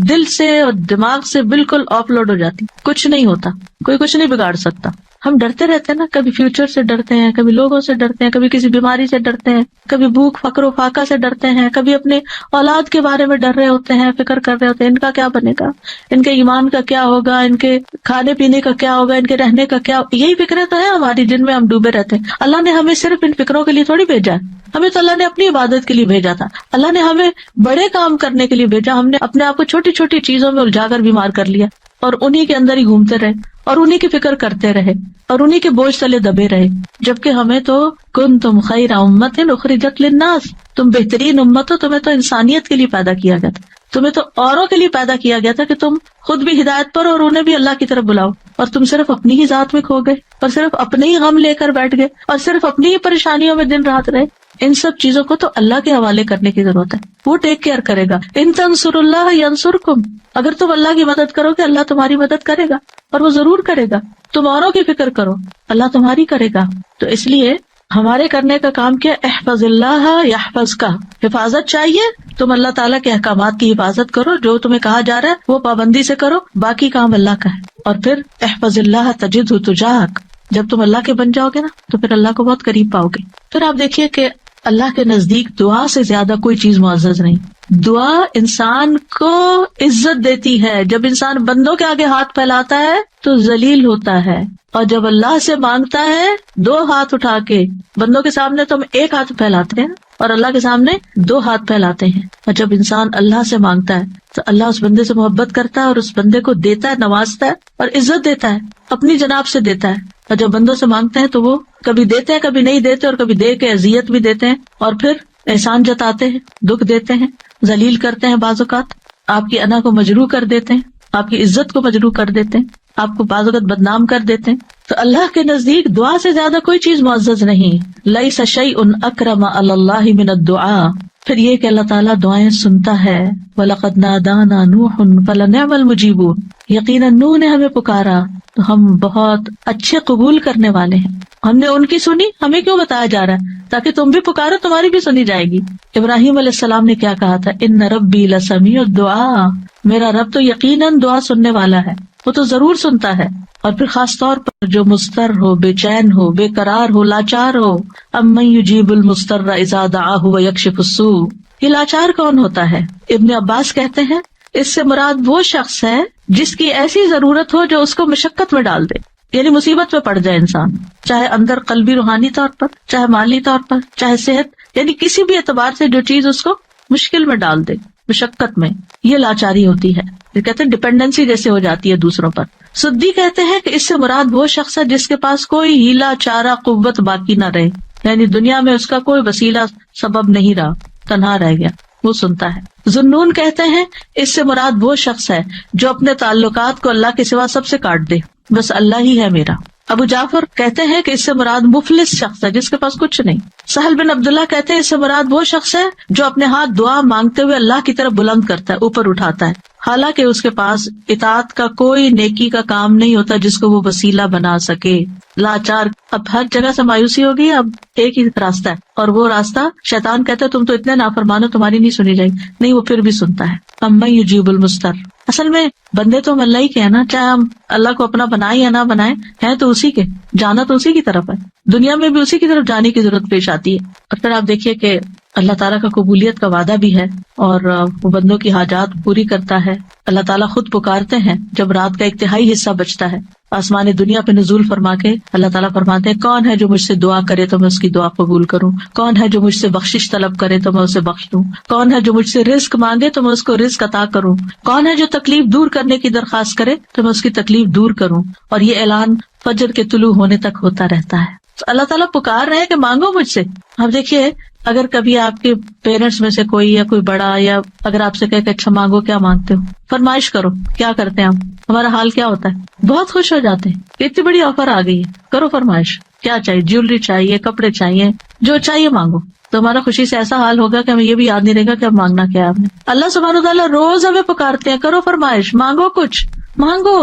دل سے اور دماغ سے بالکل آف لوڈ ہو جاتی, کچھ نہیں ہوتا, کوئی کچھ نہیں بگاڑ سکتا. ہم ڈرتے رہتے ہیں نا, کبھی فیوچر سے ڈرتے ہیں, کبھی لوگوں سے ڈرتے ہیں, کبھی کسی بیماری سے ڈرتے ہیں, کبھی بھوک فقر و فاقہ سے ڈرتے ہیں, کبھی اپنے اولاد کے بارے میں ڈر رہے ہوتے ہیں, فکر کر رہے ہوتے ہیں ان کا کیا بنے گا, ان کے ایمان کا کیا ہوگا, ان کے کھانے پینے کا کیا ہوگا, ان کے رہنے کا کیا. یہی فکریں تو ہیں ہماری جن میں ہم ڈوبے رہتے ہیں. اللہ نے ہمیں صرف ان فکروں کے لیے تھوڑی بھیجا ہے, ہمیں تو اللہ نے اپنی عبادت کے لیے بھیجا تھا. اللہ نے ہمیں بڑے کام کرنے کے لیے بھیجا, ہم نے اپنے آپ کو چھوٹی چھوٹی چیزوں میں الجھا کر بیمار کر لیا اور انہی کے اندر ہی گھومتے رہے اور انہی کی فکر کرتے رہے اور انہی کے بوجھ تلے دبے رہے. جبکہ ہمیں تو کنتم خیر امت اخرجت للناس, تم بہترین امت ہو, تمہیں تو انسانیت کے لیے پیدا کیا گیا تھا, تمہیں تو اوروں کے لیے پیدا کیا گیا تھا کہ تم خود بھی ہدایت پر اور انہیں بھی اللہ کی طرف بلاؤ. اور تم صرف اپنی ہی ذات میں کھو گئے اور صرف اپنے ہی غم لے کر بیٹھ گئے اور صرف اپنی ہی پریشانیوں میں دن رات رہے. ان سب چیزوں کو تو اللہ کے حوالے کرنے کی ضرورت ہے, وہ ٹیک کیئر کرے گا. ان تنصروا اللہ ینصرکم, اگر تم اللہ کی مدد کرو گے اللہ تمہاری مدد کرے گا, اور وہ ضرور کرے گا. تم اوروں کی فکر کرو اللہ تمہاری کرے گا. تو اس لیے ہمارے کرنے کا کام کیا, احفظ اللہ یحفظک, حفاظت چاہیے, تم اللہ تعالیٰ کے احکامات کی حفاظت کرو, جو تمہیں کہا جا رہا ہے وہ پابندی سے کرو, باقی کام اللہ کا ہے. اور پھر احفظ اللہ تجدہ تجاہک, جب تم اللہ کے بن جاؤ گے نا تو پھر اللہ کو بہت قریب پاؤ گے. پھر آپ دیکھیے کہ اللہ کے نزدیک دعا سے زیادہ کوئی چیز معزز نہیں. دعا انسان کو عزت دیتی ہے. جب انسان بندوں کے آگے ہاتھ پھیلاتا ہے تو ذلیل ہوتا ہے, اور جب اللہ سے مانگتا ہے 2 ہاتھ اٹھا کے, بندوں کے سامنے تو ہم 1 ہاتھ پھیلاتے ہیں اور اللہ کے سامنے 2 ہاتھ پھیلاتے ہیں, اور جب انسان اللہ سے مانگتا ہے تو اللہ اس بندے سے محبت کرتا ہے اور اس بندے کو دیتا ہے, نوازتا ہے اور عزت دیتا ہے, اپنی جناب سے دیتا ہے. اور جب بندوں سے مانگتے ہیں تو وہ کبھی دیتے ہیں, کبھی نہیں دیتے, اور کبھی دے کے اذیت بھی دیتے ہیں, اور پھر احسان جتاتے ہیں, دکھ دیتے ہیں, ذلیل کرتے ہیں, بعض اوقات آپ کی انا کو مجروح کر دیتے ہیں, آپ کی عزت کو مجروح کر دیتے ہیں, آپ کو بعض اوقات بدنام کر دیتے ہیں. تو اللہ کے نزدیک دعا سے زیادہ کوئی چیز معزز نہیں. لیس شیء اکرم علی اللہ من الدعاء. پھر یہ کہ اللہ تعالیٰ دعائیں سنتا ہے. وَلَقَدْ نَادَانَا نُوحٌ فَلَنِعْمَ الْمُجِيبُونَ. یقیناً نوح نے ہمیں پکارا تو ہم بہت اچھے قبول کرنے والے ہیں. ہم نے ان کی سنی, ہمیں کیوں بتایا جا رہا ہے؟ تاکہ تم بھی پکارو, تمہاری بھی سنی جائے گی. ابراہیم علیہ السلام نے کیا کہا تھا؟ ان ربی لسمیع الدعاء. میرا رب تو یقیناً دعا سننے والا ہے, وہ تو ضرور سنتا ہے. اور پھر خاص طور پر جو مضطر ہو, بے چین ہو, بے قرار ہو, لاچار ہو. امن یجیب المضطر اذا دعاہ ویکشف السوء. یہ لاچار کون ہوتا ہے؟ ابن عباس کہتے ہیں اس سے مراد وہ شخص ہے جس کی ایسی ضرورت ہو جو اس کو مشقت میں ڈال دے, یعنی مصیبت میں پڑ جائے انسان, چاہے اندر قلبی روحانی طور پر, چاہے مالی طور پر, چاہے صحت, یعنی کسی بھی اعتبار سے جو چیز اس کو مشکل میں ڈال دے, مشقت میں. یہ لاچاری ہوتی ہے. یہ کہتے ہیں ڈپینڈنسی جیسے ہو جاتی ہے دوسروں پر. سدی کہتے ہیں کہ اس سے مراد وہ شخص ہے جس کے پاس کوئی ہیلا چارہ قوت باقی نہ رہے, یعنی دنیا میں اس کا کوئی وسیلہ سبب نہیں رہا, تنہا رہ گیا, وہ سنتا ہے. ذنون کہتے ہیں اس سے مراد وہ شخص ہے جو اپنے تعلقات کو اللہ کے سوا سب سے کاٹ دے, بس اللہ ہی ہے میرا. ابو جعفر کہتے ہیں کہ اس سے مراد مفلس شخص ہے جس کے پاس کچھ نہیں. سہل بن عبداللہ کہتے ہیں اس سے مراد وہ شخص ہے جو اپنے ہاتھ دعا مانگتے ہوئے اللہ کی طرف بلند کرتا ہے, اوپر اٹھاتا ہے, حالانکہ اس کے پاس اطاعت کا کوئی نیکی کا کام نہیں ہوتا جس کو وہ وسیلہ بنا سکے. لاچار. اب ہر جگہ سے مایوسی ہوگی, اب ایک ہی راستہ ہے, اور وہ راستہ شیطان کہتا ہے تم تو اتنے نافرمان ہو, تمہاری نہیں سنی جائے گی. نہیں, وہ پھر بھی سنتا ہے. امن یجیب المضطر. اصل میں بندے تو ہم اللہ ہی کے ہیں نا, چاہے ہم اللہ کو اپنا بنائیں یا نہ بنائیں, ہیں تو اسی کے, جانا تو اسی کی طرف ہے, دنیا میں بھی اسی کی طرف جانے کی ضرورت پیش آتی ہے. اور پھر آپ دیکھیے کہ اللہ تعالیٰ کا قبولیت کا وعدہ بھی ہے, اور وہ بندوں کی حاجات پوری کرتا ہے. اللہ تعالیٰ خود پکارتے ہیں جب رات کا 1/3 حصہ بچتا ہے, آسمان دنیا پہ نزول فرما کے اللہ تعالیٰ فرماتے ہیں کون ہے جو مجھ سے دعا کرے تو میں اس کی دعا قبول کروں, کون ہے جو مجھ سے بخشش طلب کرے تو میں اسے بخش دوں, کون ہے جو مجھ سے رزق مانگے تو میں اس کو رزق عطا کروں, کون ہے جو تکلیف دور کرنے کی درخواست کرے تو میں اس کی تکلیف دور کروں. اور یہ اعلان فجر کے طلوع ہونے تک ہوتا رہتا ہے. تو اللہ تعالیٰ پکار رہے ہیں کہ مانگو مجھ سے. اب دیکھیے, اگر کبھی آپ کے پیرنٹس میں سے کوئی یا کوئی بڑا, یا اگر آپ سے کہے کہ اچھا مانگو, کیا مانگتے ہو, فرمائش کرو, کیا کرتے ہیں ہم, ہمارا حال کیا ہوتا ہے؟ بہت خوش ہو جاتے ہیں, اتنی بڑی آفر آ گئی ہے, کرو فرمائش, کیا چاہیے, جیولری چاہیے, کپڑے چاہیے, جو چاہیے مانگو. تو ہمارا خوشی سے ایسا حال ہوگا کہ ہمیں یہ بھی یاد نہیں رہے گا کہ اب مانگنا کیا ہے آپ نے. اللہ سبحانہ وتعالیٰ روز ہمیں پکارتے ہیں, کرو فرمائش, مانگو, کچھ مانگو,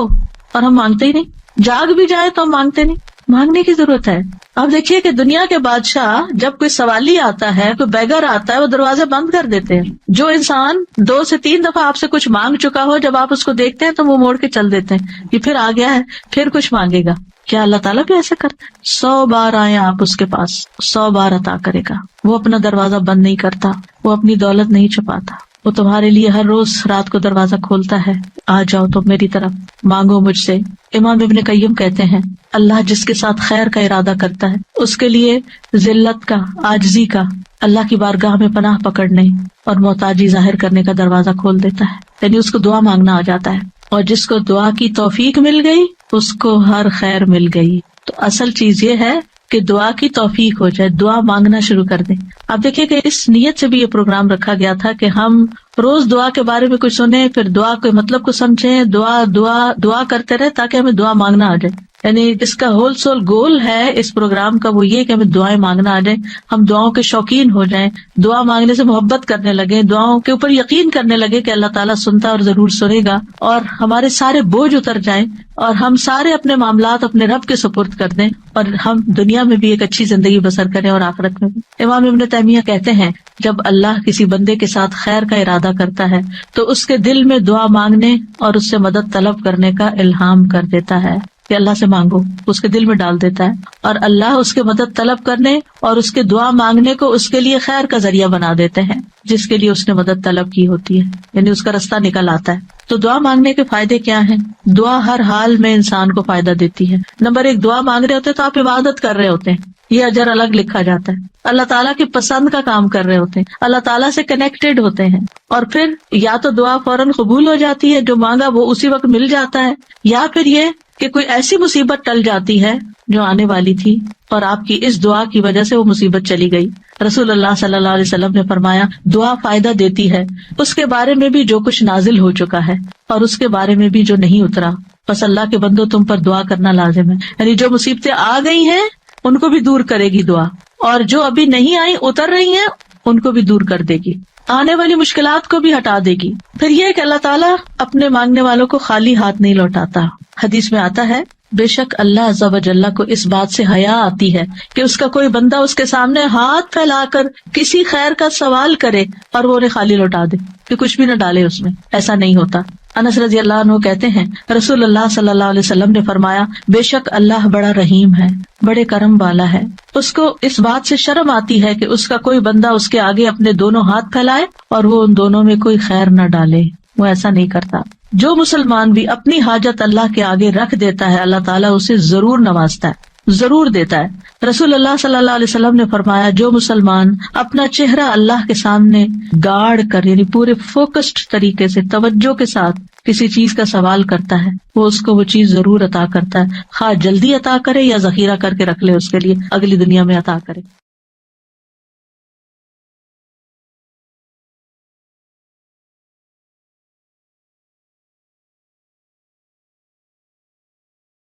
اور ہم مانگتے ہی نہیں. جاگ بھی جائے تو ہم مانگتے نہیں. مانگنے کی ضرورت ہے. اب دیکھیے کہ دنیا کے بادشاہ جب کوئی سوالی آتا ہے, کوئی بیگر آتا ہے, وہ دروازے بند کر دیتے ہیں. جو انسان 2 سے 3 دفعہ آپ سے کچھ مانگ چکا ہو, جب آپ اس کو دیکھتے ہیں تو وہ موڑ کے چل دیتے ہیں, یہ پھر آ گیا ہے, پھر کچھ مانگے گا. کیا اللہ تعالیٰ بھی ایسے کرتا ہے؟ 100 بار آئے آپ اس کے پاس, 100 بار عطا کرے گا. وہ اپنا دروازہ بند نہیں کرتا, وہ اپنی دولت نہیں چھپاتا, وہ تمہارے لیے ہر روز رات کو دروازہ کھولتا ہے, آ جاؤ تم میری طرف, مانگو مجھ سے. امام ابن قیم کہتے ہیں اللہ جس کے ساتھ خیر کا ارادہ کرتا ہے اس کے لیے ذلت کا, عاجزی کا, اللہ کی بارگاہ میں پناہ پکڑنے اور محتاجی ظاہر کرنے کا دروازہ کھول دیتا ہے, یعنی اس کو دعا مانگنا آ جاتا ہے. اور جس کو دعا کی توفیق مل گئی اس کو ہر خیر مل گئی. تو اصل چیز یہ ہے کہ دعا کی توفیق ہو جائے, دعا مانگنا شروع کر دیں. آپ دیکھیں کہ اس نیت سے بھی یہ پروگرام رکھا گیا تھا کہ ہم روز دعا کے بارے میں کچھ سنیں, پھر دعا کے مطلب کو سمجھیں, دعا کرتے رہے تاکہ ہمیں دعا مانگنا آ جائے. یعنی اس کا ہول سول گول ہے اس پروگرام کا, وہ یہ کہ ہمیں دعائیں مانگنا آ جائیں, ہم دعاؤں کے شوقین ہو جائیں, دعا مانگنے سے محبت کرنے لگے, دعاؤں کے اوپر یقین کرنے لگے کہ اللہ تعالیٰ سنتا اور ضرور سنے گا, اور ہمارے سارے بوجھ اتر جائیں, اور ہم سارے اپنے معاملات اپنے رب کے سپرد کر دیں, اور ہم دنیا میں بھی ایک اچھی زندگی بسر کریں اور آخرت میں بھی. امام ابن تیمیہ کہتے ہیں جب اللہ کسی بندے کے ساتھ خیر کا ارادہ کرتا ہے تو اس کے دل میں دعا مانگنے اور اس سے مدد طلب کرنے کا الہام کر دیتا ہے. کہ اللہ سے مانگو، اس کے دل میں ڈال دیتا ہے، اور اللہ اس کے مدد طلب کرنے اور اس کے دعا مانگنے کو اس کے لیے خیر کا ذریعہ بنا دیتے ہیں جس کے لیے اس نے مدد طلب کی ہوتی ہے، یعنی اس کا رستہ نکل آتا ہے۔ تو دعا مانگنے کے فائدے کیا ہیں؟ دعا ہر حال میں انسان کو فائدہ دیتی ہے۔ نمبر 1، دعا مانگ رہے ہوتے تو آپ عبادت کر رہے ہوتے ہیں، یہ اجر الگ لکھا جاتا ہے، اللہ تعالیٰ کی پسند کا کام کر رہے ہوتے ہیں، اللہ تعالیٰ سے کنیکٹڈ ہوتے ہیں، اور پھر یا تو دعا فوراً قبول ہو جاتی ہے، جو مانگا وہ اسی وقت مل جاتا ہے، یا پھر یہ کہ کوئی ایسی مصیبت ٹل جاتی ہے جو آنے والی تھی اور آپ کی اس دعا کی وجہ سے وہ مصیبت چلی گئی۔ رسول اللہ صلی اللہ علیہ وسلم نے فرمایا، دعا فائدہ دیتی ہے اس کے بارے میں بھی جو کچھ نازل ہو چکا ہے اور اس کے بارے میں بھی جو نہیں اترا، بس اللہ کے بندوں تم پر دعا کرنا لازم ہے، یعنی جو مصیبتیں آ گئی ہیں ان کو بھی دور کرے گی دعا، اور جو ابھی نہیں آئی اتر رہی ہیں ان کو بھی دور کر دے گی، آنے والی مشکلات کو بھی ہٹا دے گی۔ پھر یہ کہ اللہ تعالیٰ اپنے مانگنے والوں کو خالی ہاتھ نہیں لوٹاتا۔ حدیث میں آتا ہے، بے شک اللہ عز و جل کو اس بات سے حیا آتی ہے کہ اس کا کوئی بندہ اس کے سامنے ہاتھ پھیلا کر کسی خیر کا سوال کرے اور وہ انہیں خالی لوٹا دے، کہ کچھ بھی نہ ڈالے اس میں، ایسا نہیں ہوتا۔ انس رضی اللہ عنہ کہتے ہیں، رسول اللہ صلی اللہ علیہ وسلم نے فرمایا، بے شک اللہ بڑا رحیم ہے، بڑے کرم والا ہے، اس کو اس بات سے شرم آتی ہے کہ اس کا کوئی بندہ اس کے آگے اپنے دونوں ہاتھ پھیلائے اور وہ ان دونوں میں کوئی خیر نہ ڈالے، وہ ایسا نہیں کرتا۔ جو مسلمان بھی اپنی حاجت اللہ کے آگے رکھ دیتا ہے، اللہ تعالیٰ اسے ضرور نوازتا ہے، ضرور دیتا ہے۔ رسول اللہ صلی اللہ علیہ وسلم نے فرمایا، جو مسلمان اپنا چہرہ اللہ کے سامنے گاڑ کر، یعنی پورے فوکسڈ طریقے سے توجہ کے ساتھ کسی چیز کا سوال کرتا ہے، وہ اس کو وہ چیز ضرور عطا کرتا ہے، خواہ جلدی عطا کرے یا ذخیرہ کر کے رکھ لے، اس کے لیے اگلی دنیا میں عطا کرے۔